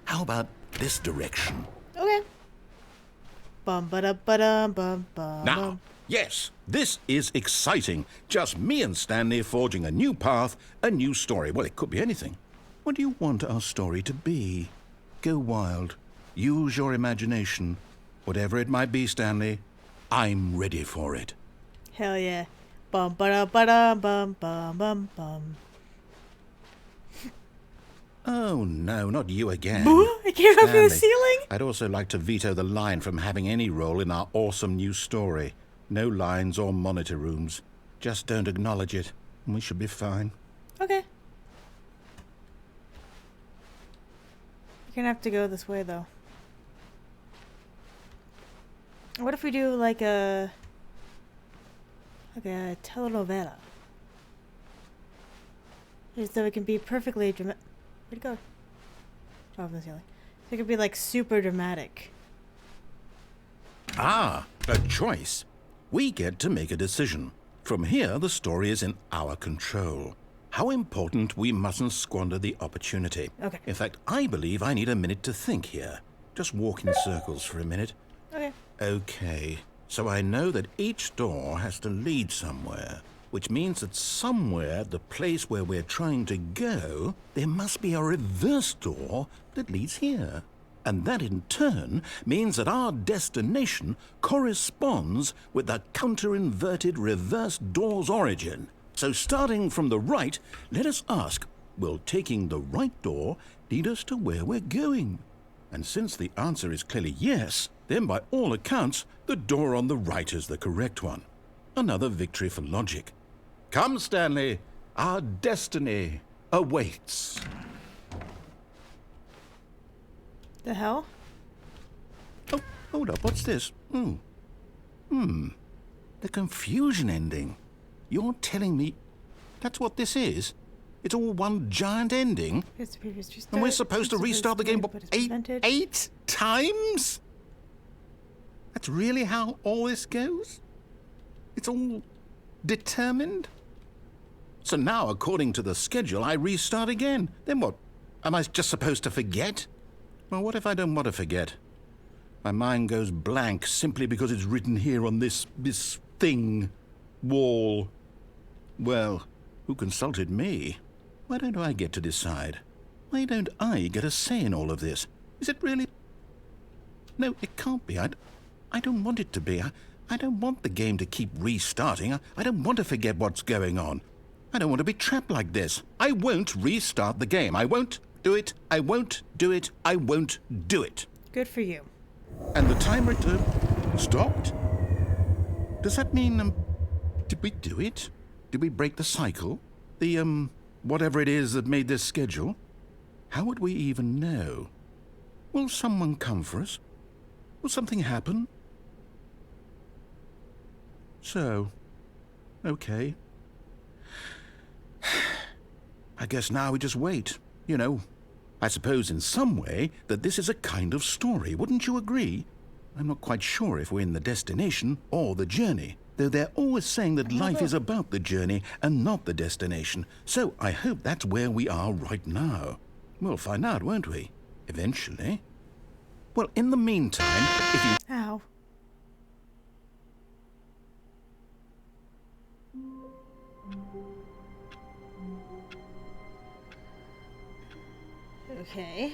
B: How about this direction?
A: Okay. Bum ba da ba dum bum bum.
B: Now, yes, this is exciting. Just me and Stanley forging a new path, a new story. Well, it could be anything. What do you want our story to be? Go wild. Use your imagination. Whatever it might be, Stanley, I'm ready for it.
A: Hell yeah. Bum ba da ba dum bum bum bum bum.
B: Oh, no, not you again.
A: I came up from the
B: Stanley,
A: ceiling?
B: I'd also like to veto the line from having any role in our awesome new story. No lines or monitor rooms. Just don't acknowledge it, and we should be fine.
A: Okay. You're gonna have to go this way, though. What if we do like a telenovela? So it can be perfectly dramatic. Where'd it go? Oh, from the ceiling. So it could be like super dramatic.
B: Ah, a choice. We get to make a decision. From here, the story is in our control. How important we mustn't squander the opportunity.
A: Okay.
B: In fact, I believe I need a minute to think here. Just walk in circles for a minute.
A: Okay.
B: Okay, so I know that each door has to lead somewhere, which means that somewhere, the place where we're trying to go, there must be a reverse door that leads here. And that in turn means that our destination corresponds with the counter-inverted reverse door's origin. So starting from the right, let us ask, will taking the right door lead us to where we're going? And since the answer is clearly yes, then by all accounts, the door on the right is the correct one. Another victory for logic. Come, Stanley, our destiny awaits.
A: The hell?
B: Oh, hold up, what's this? The confusion ending. You're telling me that's what this is? It's all one giant ending? And we're supposed to restart the game, what, eight times? That's really how all this goes? It's all determined? So now, according to the schedule, I restart again. Then what? Am I just supposed to forget? Well, what if I don't want to forget? My mind goes blank simply because it's written here on this thing, wall. Well, who consulted me? Why don't I get to decide? Why don't I get a say in all of this? Is it really? No, it can't be. I don't want it to be. I don't want the game to keep restarting. I don't want to forget what's going on. I don't want to be trapped like this. I won't restart the game. I won't do it. I won't do it. I won't do it.
A: Good for you.
B: And the timer stopped? Does that mean, did we do it? Did we break the cycle? The, whatever it is that made this schedule? How would we even know? Will someone come for us? Will something happen? So, okay. I guess now we just wait, you know. I suppose in some way that this is a kind of story, wouldn't you agree? I'm not quite sure if we're in the destination or the journey, though they're always saying that life is about the journey and not the destination. So I hope that's where we are right now. We'll find out, won't we? Eventually. Well, in the meantime, if you...
A: Ow. Okay.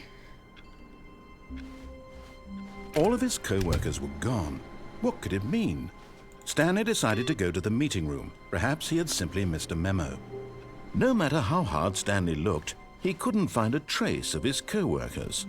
B: All of his co-workers were gone. What could it mean? Stanley decided to go to the meeting room. Perhaps he had simply missed a memo. No matter how hard Stanley looked, he couldn't find a trace of his co-workers.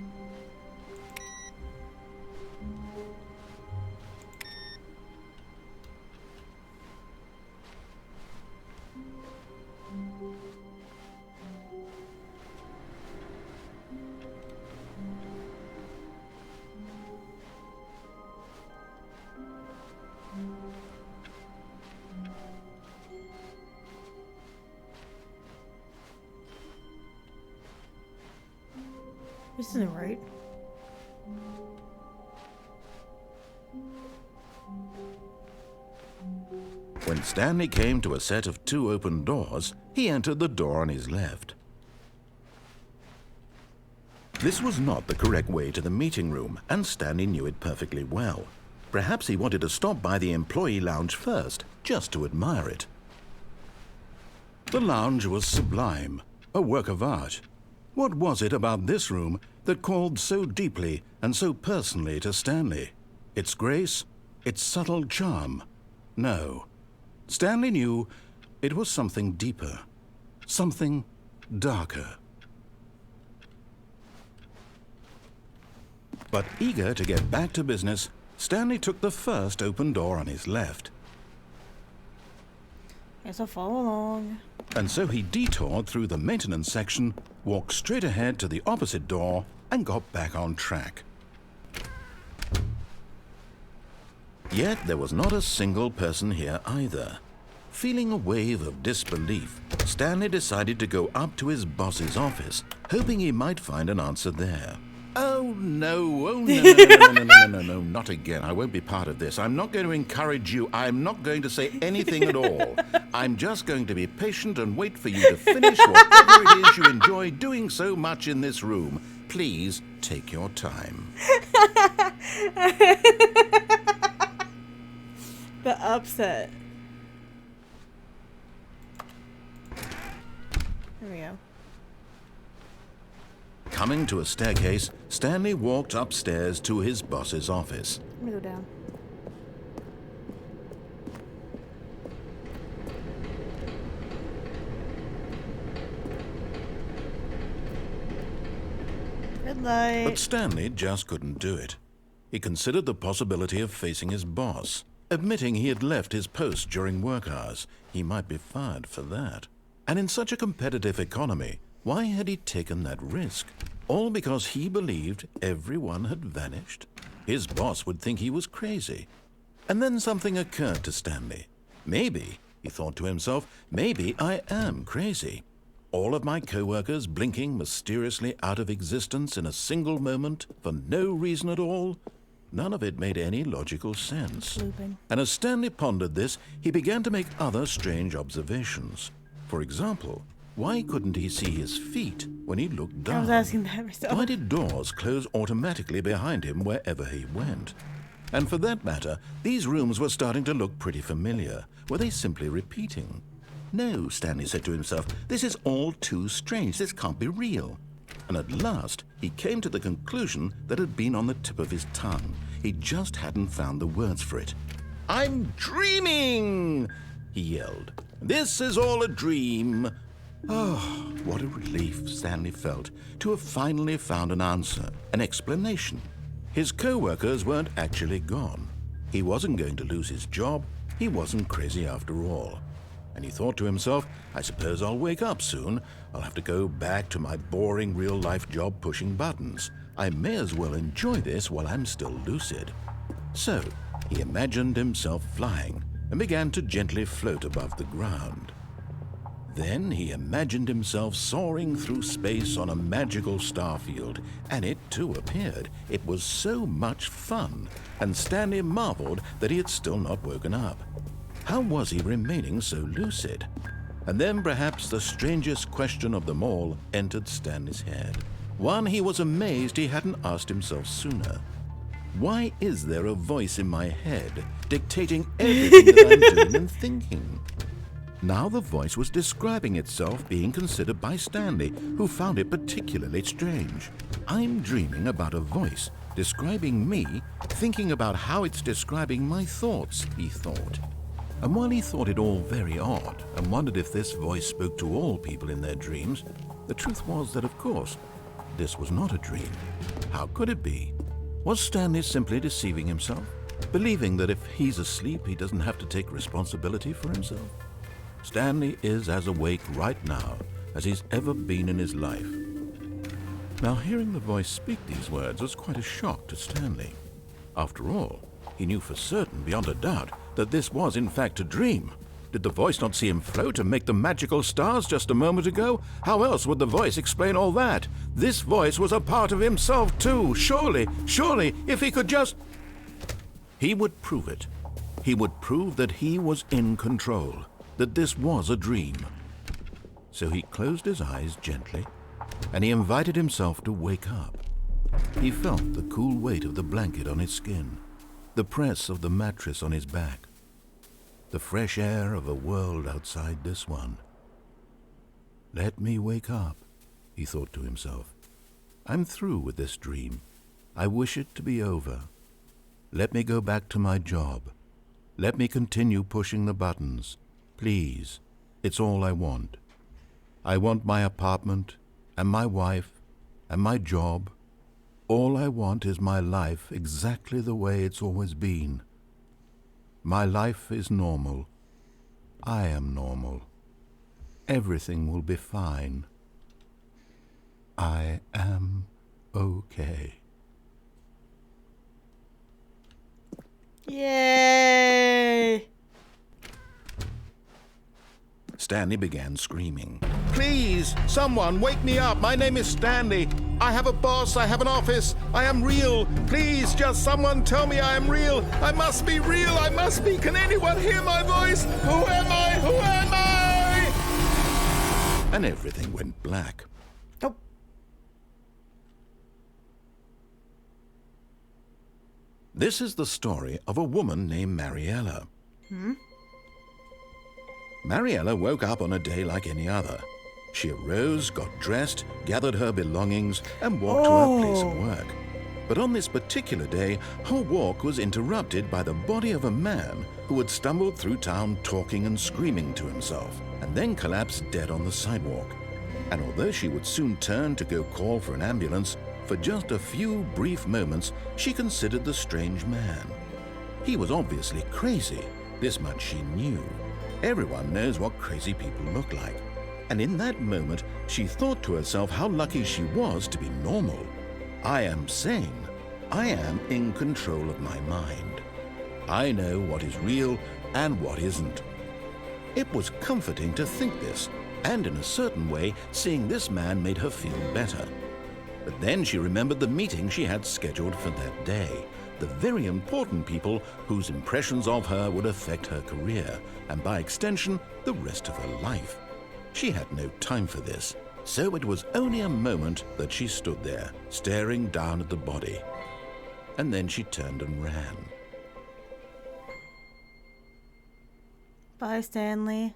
A: This isn't right.
B: When Stanley came to a set of 2 open doors, he entered the door on his left. This was not the correct way to the meeting room, and Stanley knew it perfectly well. Perhaps he wanted to stop by the employee lounge first, just to admire it. The lounge was sublime, a work of art. What was it about this room that called so deeply and so personally to Stanley? Its grace? Its subtle charm? No. Stanley knew it was something deeper, something darker. But eager to get back to business, Stanley took the first open door on his left.
A: Guess I'll follow along.
B: And so he detoured through the maintenance section, walked straight ahead to the opposite door, and got back on track. Yet there was not a single person here either. Feeling a wave of disbelief, Stanley decided to go up to his boss's office, hoping he might find an answer there. Oh no, no, not again. I won't be part of this. I'm not going to encourage you. I'm not going to say anything at all. I'm just going to be patient and wait for you to finish whatever it is you enjoy doing so much in this room. Please take your time.
A: The upset. There we go.
B: Coming to a staircase, Stanley walked upstairs to his boss's office.
A: Let me go down. Red light.
B: But Stanley just couldn't do it. He considered the possibility of facing his boss. Admitting he had left his post during work hours, he might be fired for that. And in such a competitive economy, why had he taken that risk? All because he believed everyone had vanished? His boss would think he was crazy. And then something occurred to Stanley. Maybe, he thought to himself, maybe I am crazy. All of my co-workers blinking mysteriously out of existence in a single moment for no reason at all? None of it made any logical sense.
A: Looping.
B: And as Stanley pondered this, he began to make other strange observations. For example, why couldn't he see his feet when he looked down?
A: I was asking that myself.
B: Why did doors close automatically behind him wherever he went? And for that matter, these rooms were starting to look pretty familiar. Were they simply repeating? No, Stanley said to himself, this is all too strange. This can't be real. And at last, he came to the conclusion that had been on the tip of his tongue. He just hadn't found the words for it. I'm dreaming, he yelled. This is all a dream. Oh, what a relief Stanley felt to have finally found an answer, an explanation. His co-workers weren't actually gone. He wasn't going to lose his job. He wasn't crazy after all. And he thought to himself, I suppose I'll wake up soon. I'll have to go back to my boring real-life job pushing buttons. I may as well enjoy this while I'm still lucid. So, he imagined himself flying and began to gently float above the ground. Then he imagined himself soaring through space on a magical starfield, and it too appeared. It was so much fun, and Stanley marveled that he had still not woken up. How was he remaining so lucid? And then perhaps the strangest question of them all entered Stanley's head. One he was amazed he hadn't asked himself sooner. Why is there a voice in my head dictating everything that I'm doing and thinking? Now the voice was describing itself being considered by Stanley, who found it particularly strange. I'm dreaming about a voice describing me, thinking about how it's describing my thoughts, he thought. And while he thought it all very odd and wondered if this voice spoke to all people in their dreams, the truth was that, of course, this was not a dream. How could it be? Was Stanley simply deceiving himself, believing that if he's asleep, he doesn't have to take responsibility for himself? Stanley is as awake right now as he's ever been in his life. Now, hearing the voice speak these words was quite a shock to Stanley. After all, he knew for certain, beyond a doubt, that this was in fact a dream. Did the voice not see him float and make the magical stars just a moment ago? How else would the voice explain all that? This voice was a part of himself too. Surely, if he could just... He would prove it. He would prove that he was in control, that this was a dream. So he closed his eyes gently, and he invited himself to wake up. He felt the cool weight of the blanket on his skin, the press of the mattress on his back, the fresh air of a world outside this one. Let me wake up, he thought to himself. I'm through with this dream. I wish it to be over. Let me go back to my job. Let me continue pushing the buttons. Please, it's all I want. I want my apartment and my wife and my job. All I want is my life exactly the way it's always been. My life is normal. I am normal. Everything will be fine. I am okay.
A: Yay!
B: Stanley began screaming. Please, someone, wake me up. My name is Stanley. I have a boss. I have an office. I am real. Please, just someone tell me I am real. I must be real. I must be. Can anyone hear my voice? Who am I? Who am I? And everything went black.
A: Nope.
B: This is the story of a woman named Mariella. Mariella woke up on a day like any other. She arose, got dressed, gathered her belongings, and walked to her place of work. But on this particular day, her walk was interrupted by the body of a man who had stumbled through town talking and screaming to himself, and then collapsed dead on the sidewalk. And although she would soon turn to go call for an ambulance, for just a few brief moments she considered the strange man. He was obviously crazy, this much she knew. Everyone knows what crazy people look like. And in that moment, she thought to herself how lucky she was to be normal. I am sane. I am in control of my mind. I know what is real and what isn't. It was comforting to think this, and in a certain way, seeing this man made her feel better. But then she remembered the meeting she had scheduled for that day. The very important people whose impressions of her would affect her career, and by extension, the rest of her life. She had no time for this, so it was only a moment that she stood there, staring down at the body. And then she turned and ran.
A: Bye, Stanley.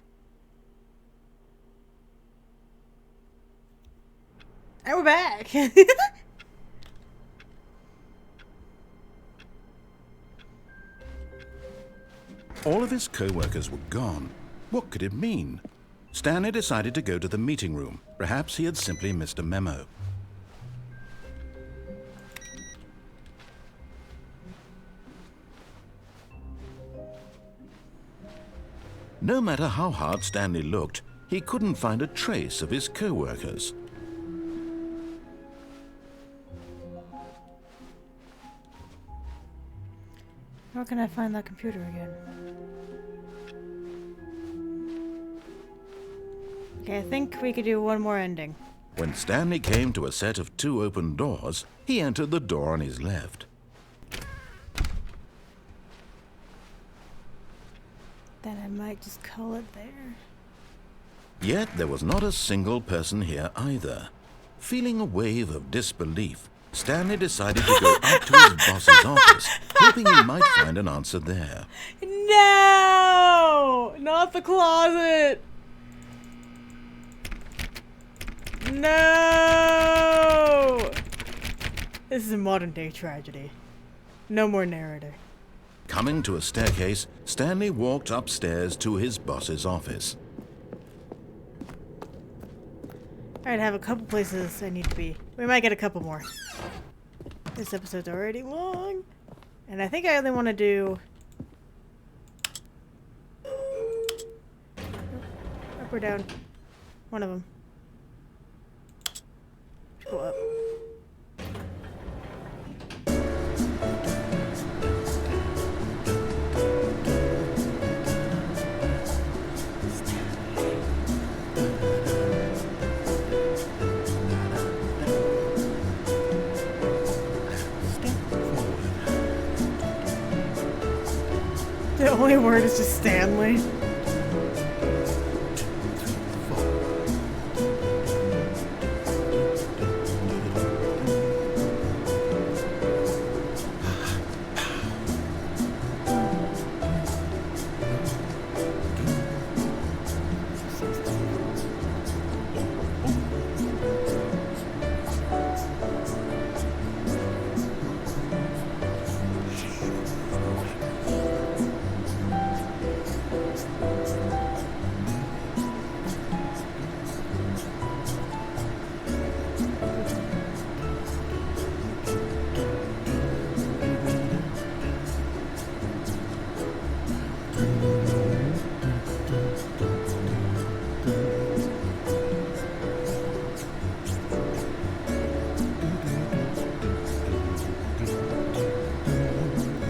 A: And we're back!
B: All of his co-workers were gone. What could it mean? Stanley decided to go to the meeting room. Perhaps he had simply missed a memo. No matter how hard Stanley looked, he couldn't find a trace of his co-workers.
A: How can I find that computer again? Okay, I think we could do one more ending.
B: When Stanley came to a set of 2 open doors, he entered the door on his left.
A: Then I might just call it there.
B: Yet there was not a single person here either. Feeling a wave of disbelief, Stanley decided to go up to his boss's office, hoping he might find an answer there.
A: No! Not the closet! No! This is a modern day tragedy. No more narrator.
B: Coming to a staircase, Stanley walked upstairs to his boss's office.
A: Alright, I have a couple places I need to be. We might get a couple more. This episode's already long. And I think I only want to do... Up or down? One of them. Go up. The only word is just Stanley.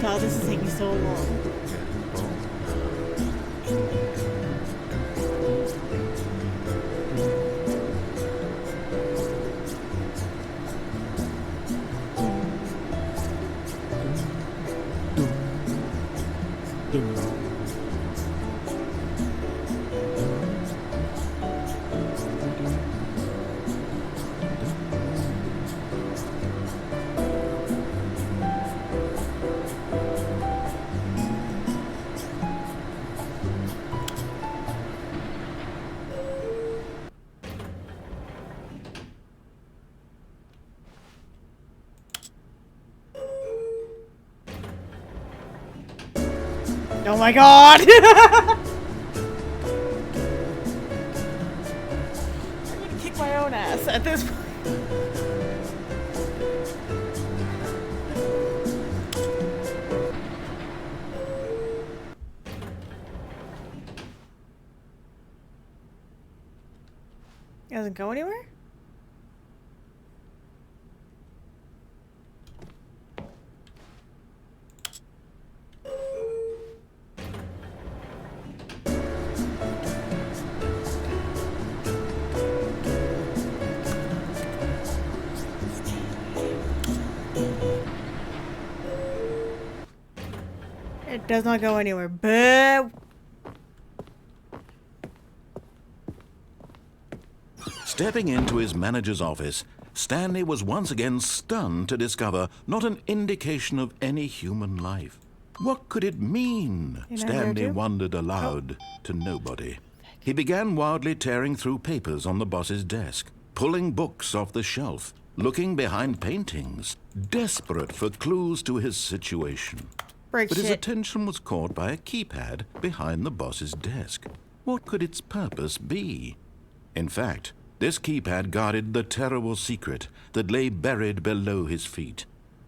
A: God, this is taking so long. Oh my god! I'm gonna kick my own ass at this point. It doesn't go anywhere? It does not go anywhere, but...
B: Stepping into his manager's office, Stanley was once again stunned to discover not an indication of any human life. What could it mean? Stanley wondered aloud to nobody. He began wildly tearing through papers on the boss's desk, pulling books off the shelf, looking behind paintings, desperate for clues to his situation. But his attention was caught by a keypad behind the boss's desk. What could its purpose be? In fact, this keypad guarded the terrible secret that lay buried below his feet.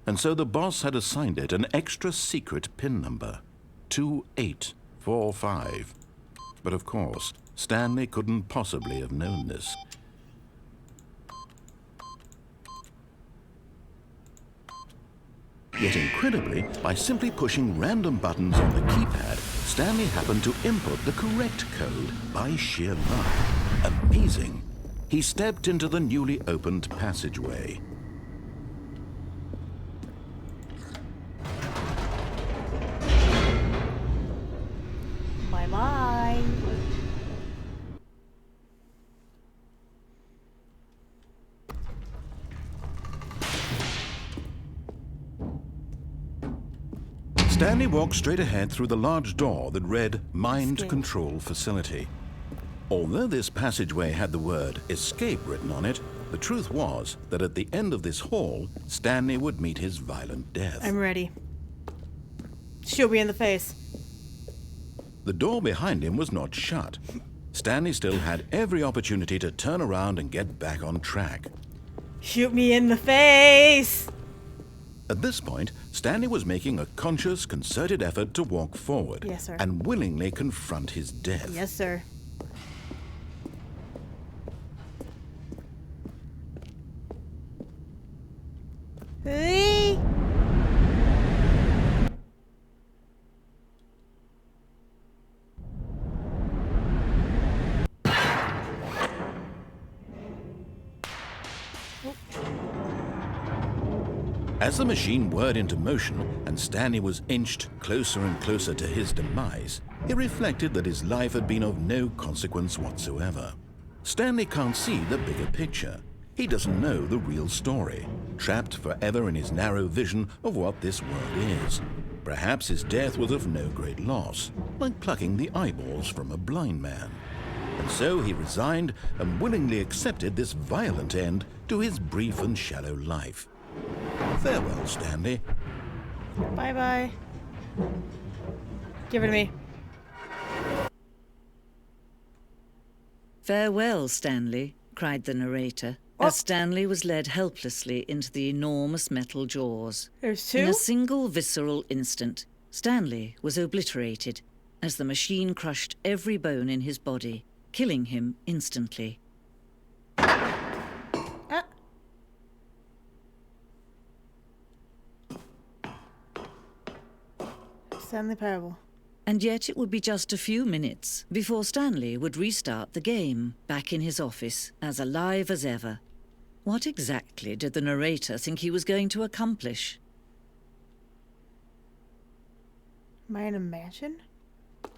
B: And so the boss had assigned it an extra secret PIN number, 2845. But of course, Stanley couldn't possibly have known this. Yet incredibly, by simply pushing random buttons on the keypad, Stanley happened to input the correct code by sheer luck. Amazing. He stepped into the newly opened passageway.
A: My
B: Stanley walked straight ahead through the large door that read Mind
A: Escape.
B: Control Facility. Although this passageway had the word escape written on it, the truth was that at the end of this hall, Stanley would meet his violent death.
A: I'm ready. Shoot me in the face.
B: The door behind him was not shut. Stanley still had every opportunity to turn around and get back on track.
A: Shoot me in the face!
B: At this point, Stanley was making a conscious, concerted effort to walk forward.
A: Yes, sir.
B: And willingly confront his death.
A: Yes, sir. Hey!
B: As the machine whirred into motion and Stanley was inched closer and closer to his demise, he reflected that his life had been of no consequence whatsoever. Stanley can't see the bigger picture. He doesn't know the real story, trapped forever in his narrow vision of what this world is. Perhaps his death was of no great loss, like plucking the eyeballs from a blind man. And so he resigned and willingly accepted this violent end to his brief and shallow life. Farewell, Stanley.
A: Bye-bye. Give it to me.
C: "Farewell, Stanley," cried the narrator, as Stanley was led helplessly into the enormous metal jaws.
A: There's
C: In
A: two?
C: a single visceral instant, Stanley was obliterated as the machine crushed every bone in his body, killing him instantly.
A: Ah. Stanley Parable.
C: And yet it would be just a few minutes before Stanley would restart the game, back in his office, as alive as ever. What exactly did the narrator think he was going to accomplish?
A: Am I in a mansion?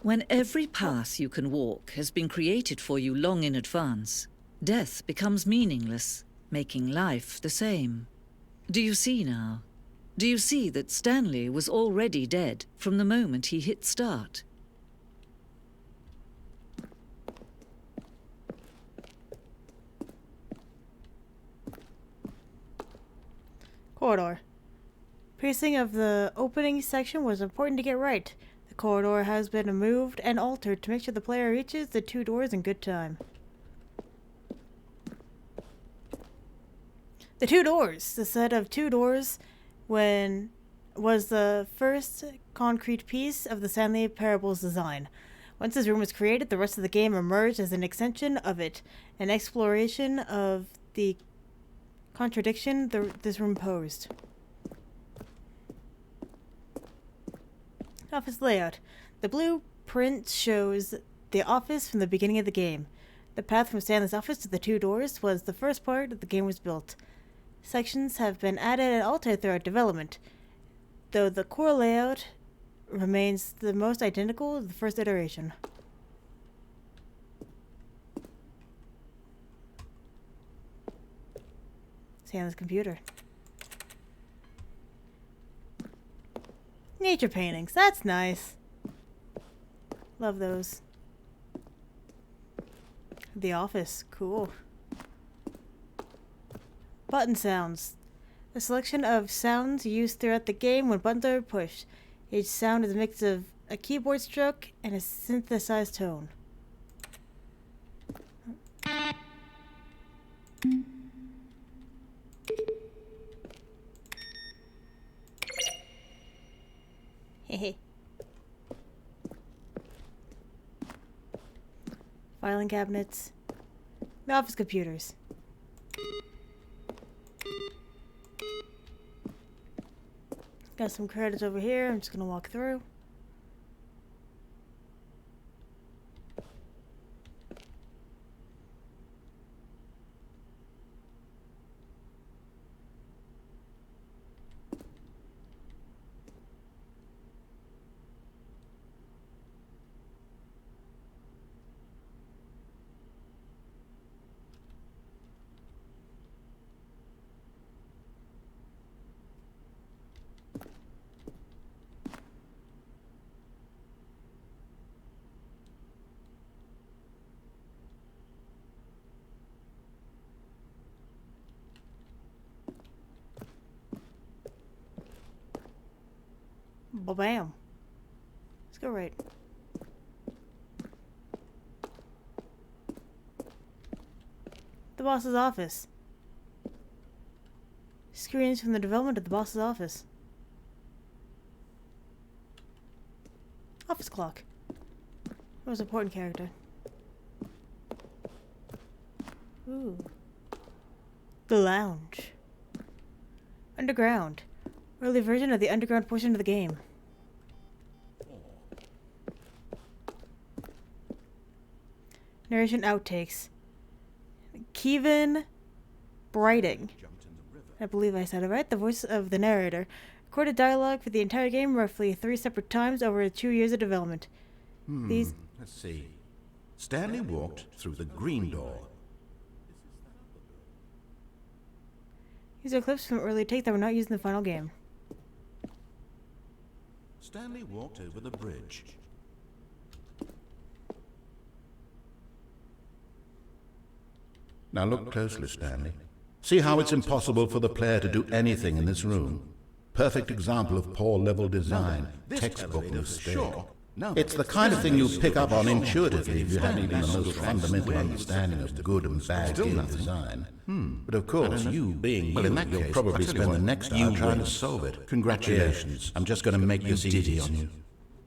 C: When every path you can walk has been created for you long in advance, death becomes meaningless, making life the same. Do you see now? Do you see that Stanley was already dead from the moment he hit start?
A: Corridor. Pacing of the opening section was important to get right. The corridor has been moved and altered to make sure the player reaches the two doors in good time. The two doors. The set of two doors was the first concrete piece of the Stanley Parable's design. Once this room was created, the rest of the game emerged as an extension of it, an exploration of the contradiction this room posed. Office layout. The blueprint shows the office from the beginning of the game. The path from Stanley's office to the two doors was the first part of the game was built. Sections have been added and altered throughout development, though the core layout remains the most identical to the first iteration. Stanley's computer. Nature paintings, that's nice. Love those. The office, cool. Button sounds. A selection of sounds used throughout the game when buttons are pushed. Each sound is a mix of a keyboard stroke and a synthesized tone. Hehe. Filing cabinets. The office computers. Got some credits over here. I'm just gonna walk through. Ba-bam. Let's go right. The boss's office. Screens from the development of the boss's office. Office clock. Most important character. Ooh. The lounge. Underground. Early version of the underground portion of the game. Narration outtakes. Kevin Brighting. I believe I said it right. The voice of the narrator. Recorded dialogue for the entire game roughly 3 separate times over 2 years of development.
B: Let's see. Stanley walked through the green door.
A: These are clips from early takes that were not used in the final game.
B: Stanley walked over the bridge. Now look closely, Stanley. See how it's impossible for the player to do anything in this room? Perfect example of poor level design, textbook mistake. It's the kind of thing you pick up on intuitively if you haven't even the most fundamental understanding of good and bad game design. But of course, you being well, in that case, you'll probably spend the next hour trying to solve it. Congratulations. I'm just going to make this easy on you.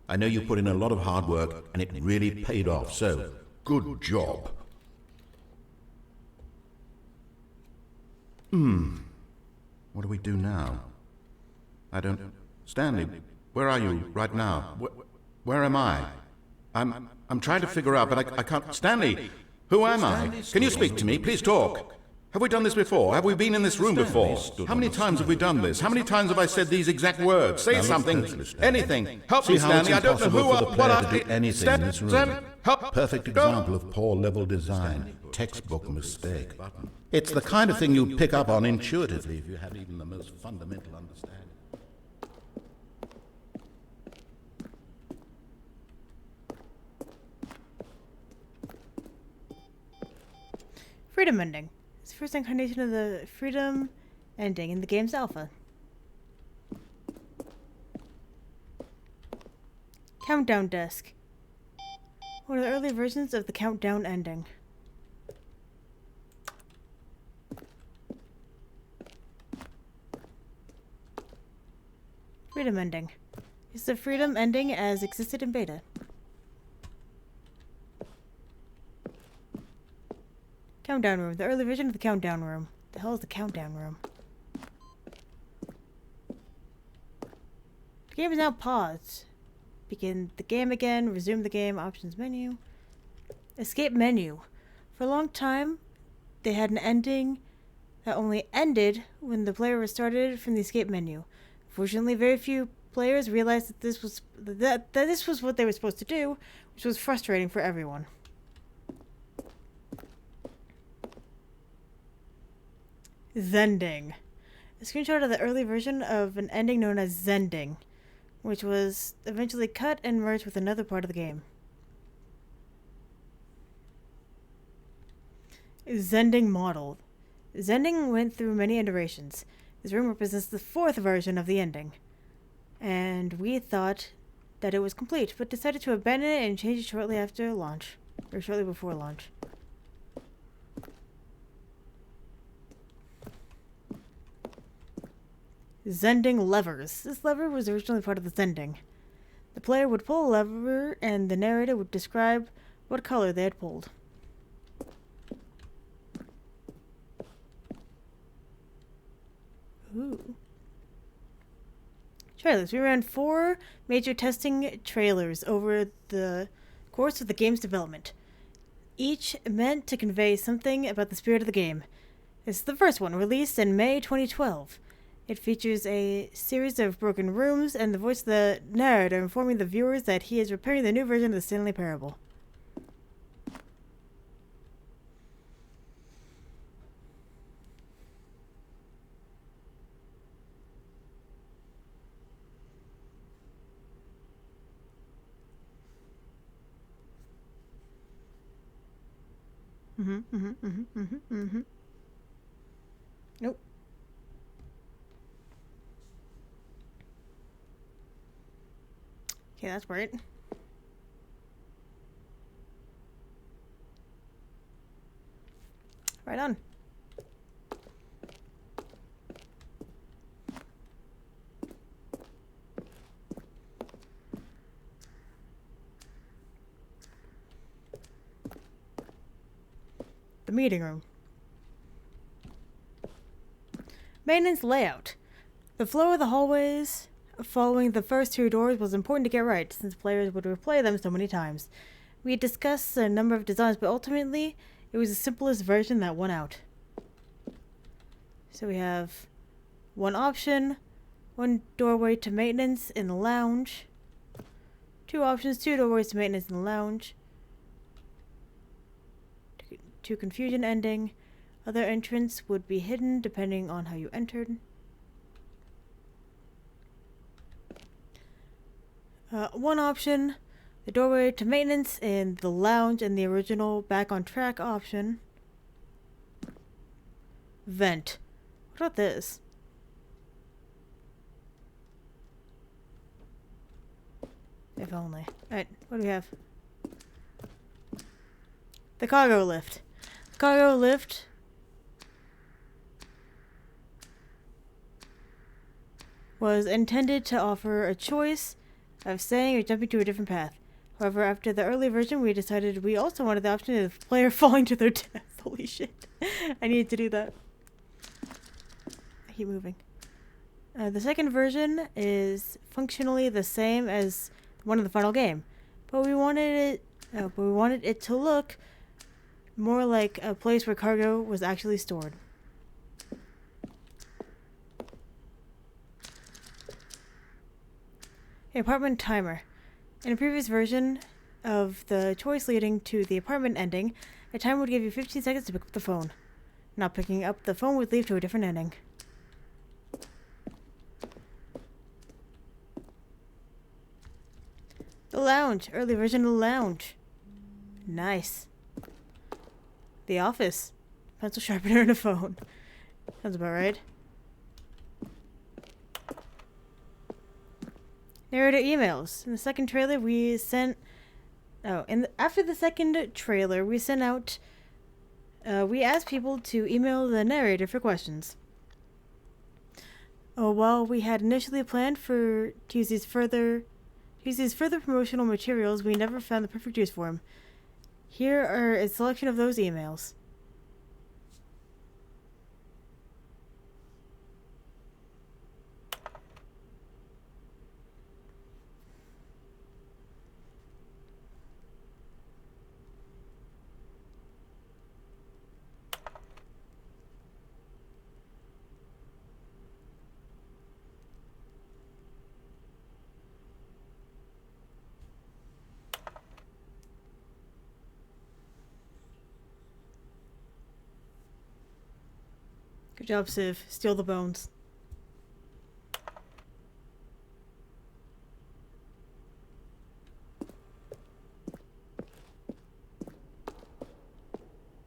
B: I know you put in a lot of hard work, and it really paid off, so good job. What do we do now? I don't... Stanley, where are you right now? Where am I? I'm trying to figure out, but I can't... Stanley, who am I? Can you speak to me? Please talk. Have we done this before? Have we been in this room before? How many times have we done this? How many times have I said these exact words? Say something. Anything. Help me, Stanley. I don't know who or what I...
D: Anything in this room. Perfect example of poor level design. Textbook mistake. It's the kind of thing you pick up on intuitively if you have even the most fundamental understanding.
A: Freedom ending. It's the first incarnation of the freedom ending in the game's alpha. Countdown disc. One of the early versions of the countdown ending. Freedom ending. It's the freedom ending as existed in beta. Countdown room. The early version of the countdown room. The hell is the countdown room? The game is now paused. Begin the game again. Resume the game. Options menu. Escape menu. For a long time, they had an ending that only ended when the player restarted from the escape menu. Fortunately, very few players realized that this was what they were supposed to do, which was frustrating for everyone. Zending. A screenshot of the early version of an ending known as Zending, which was eventually cut and merged with another part of the game. Zending model. Zending went through many iterations. This room represents the 4th version of the ending, and we thought that it was complete, but decided to abandon it and change it shortly after launch, or shortly before launch. Zending levers. This lever was originally part of the Zending. The player would pull a lever, and the narrator would describe what color they had pulled. Ooh. Trailers. We ran 4 major testing trailers over the course of the game's development, each meant to convey something about the spirit of the game. This is the first one, released in May 2012. It features a series of broken rooms and the voice of the narrator informing the viewers that he is repairing the new version of the Stanley Parable. Nope. Okay, that's great. Right on. The meeting room. Maintenance layout. The flow of the hallways following the first two doors was important to get right, since players would replay them so many times. We had discussed a number of designs, but ultimately, it was the simplest version that won out. So we have one option, one doorway to maintenance in the lounge. Two options, two doorways to maintenance in the lounge. To confusion ending. Other entrance would be hidden depending on how you entered. One option, the doorway to maintenance in the lounge, and the original back on track option. Vent. What about this? If only. Alright, what do we have? The cargo lift. The cargo lift was intended to offer a choice of staying or jumping to a different path. However, after the early version, we decided we also wanted the option of the player falling to their death. Holy shit. I needed to do that. I keep moving. The second version is functionally the same as one in the final game, but we wanted it to look more like a place where cargo was actually stored. Apartment timer. In a previous version of the choice leading to the apartment ending, a timer would give you 15 seconds to pick up the phone. Not picking up the phone would lead to a different ending. The lounge. Early version of the lounge. Nice. The office. Pencil sharpener and a phone. Sounds about right. Narrator emails. In the second trailer, we sent... after the second trailer, we sent out... we asked people to email the narrator for questions. While we had initially planned to use these further promotional materials, we never found the perfect use for them. Here are a selection of those emails. Good job, Civ. Steal the bones.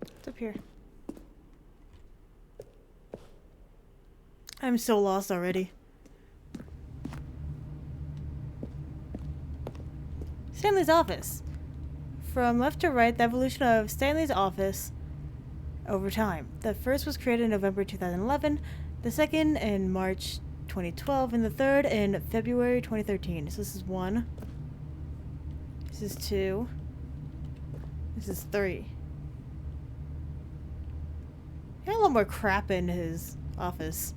A: What's up here? I'm so lost already. Stanley's office. From left to right, the evolution of Stanley's office over time. The first was created in November 2011, the second in March 2012, and the third in February 2013. So this is 1. This is 2. This is 3. He had a lot more crap in his office.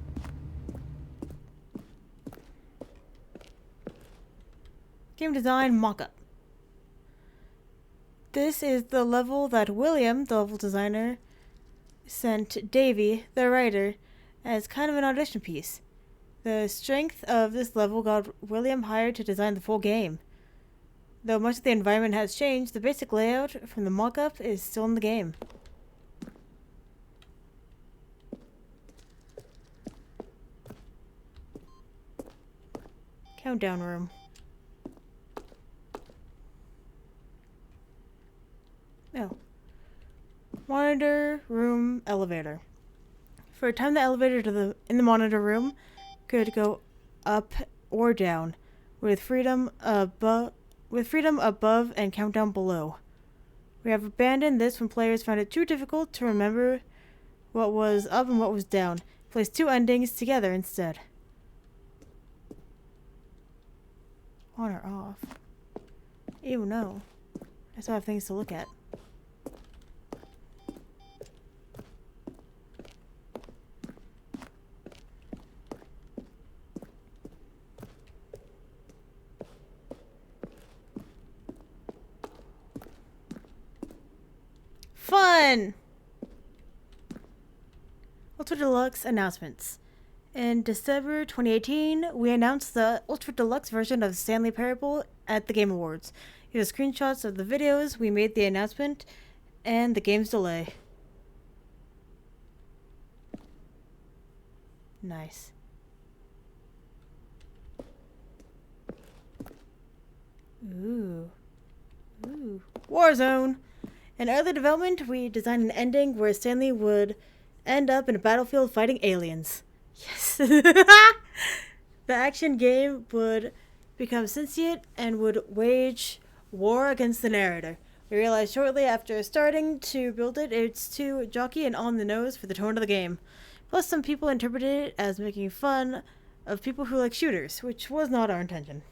A: Game design mock-up. This is the level that William, the level designer, sent Davey, the writer, as kind of an audition piece. The strength of this level got William hired to design the full game. Though much of the environment has changed, the basic layout from the mock-up is still in the game. Countdown room. Oh. Monitor room elevator. For a time, the elevator in the monitor room could go up or down, with freedom above and countdown below. We have abandoned this when players found it too difficult to remember what was up and what was down. Place 2 endings together instead. On or off? Ew, no. I still have things to look at. Fun! Ultra Deluxe announcements. In December 2018, we announced the Ultra Deluxe version of Stanley Parable at the Game Awards. Here are screenshots of the videos we made the announcement and the game's delay. Nice. Ooh. Ooh. Warzone! In early development, we designed an ending where Stanley would end up in a battlefield fighting aliens. Yes. The action game would become sentient and would wage war against the narrator. We realized shortly after starting to build it, it's too jockey and on the nose for the tone of the game. Plus, some people interpreted it as making fun of people who like shooters, which was not our intention.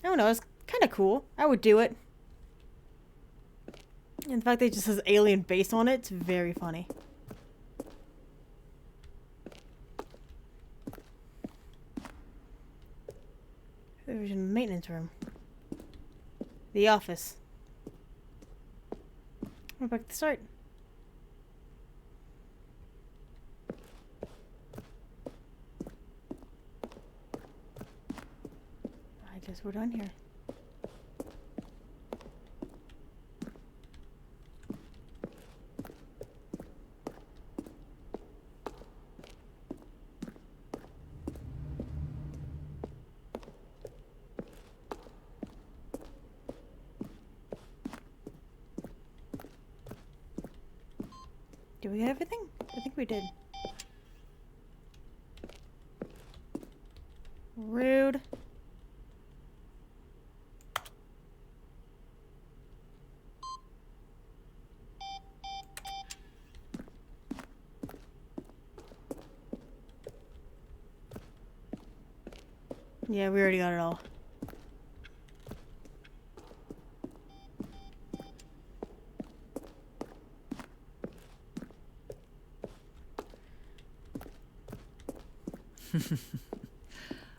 A: I don't know, it's kind of cool. I would do it. In fact, it just says alien base on it. It's very funny. There's a maintenance room. The office. We're back to the start. I guess we're done here. Did we get everything? I think we did. Rude. Yeah, we already got it all.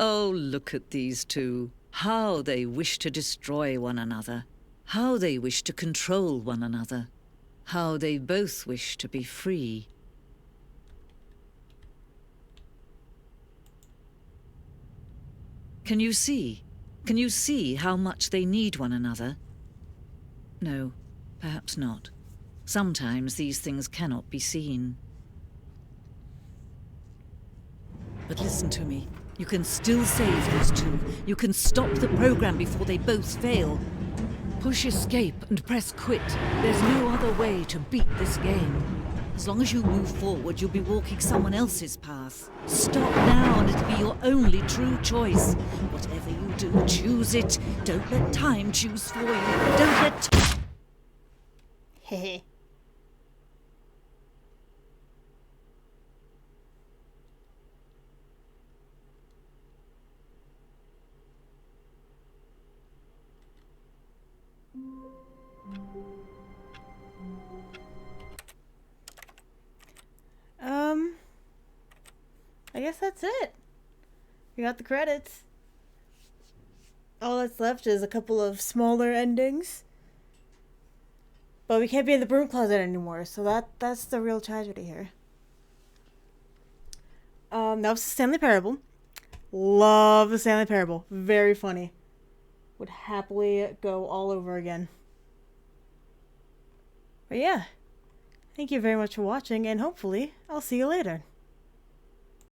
C: Oh, look at these two. How they wish to destroy one another. How they wish to control one another. How they both wish to be free. Can you see? Can you see how much they need one another? No, perhaps not. Sometimes these things cannot be seen. But listen to me. You can still save these two. You can stop the program before they both fail. Push escape and press quit. There's no other way to beat this game. As long as you move forward, you'll be walking someone else's path. Stop now and it'll be your only true choice. Whatever you do, choose it. Don't let time choose for you. Don't let...
A: Hehe. I guess that's it. We got the credits. All that's left is a couple of smaller endings. But we can't be in the broom closet anymore, so that's the real tragedy here. That was the Stanley Parable. Love the Stanley Parable. Very funny. Would happily go all over again. But yeah. Thank you very much for watching, and hopefully I'll see you later.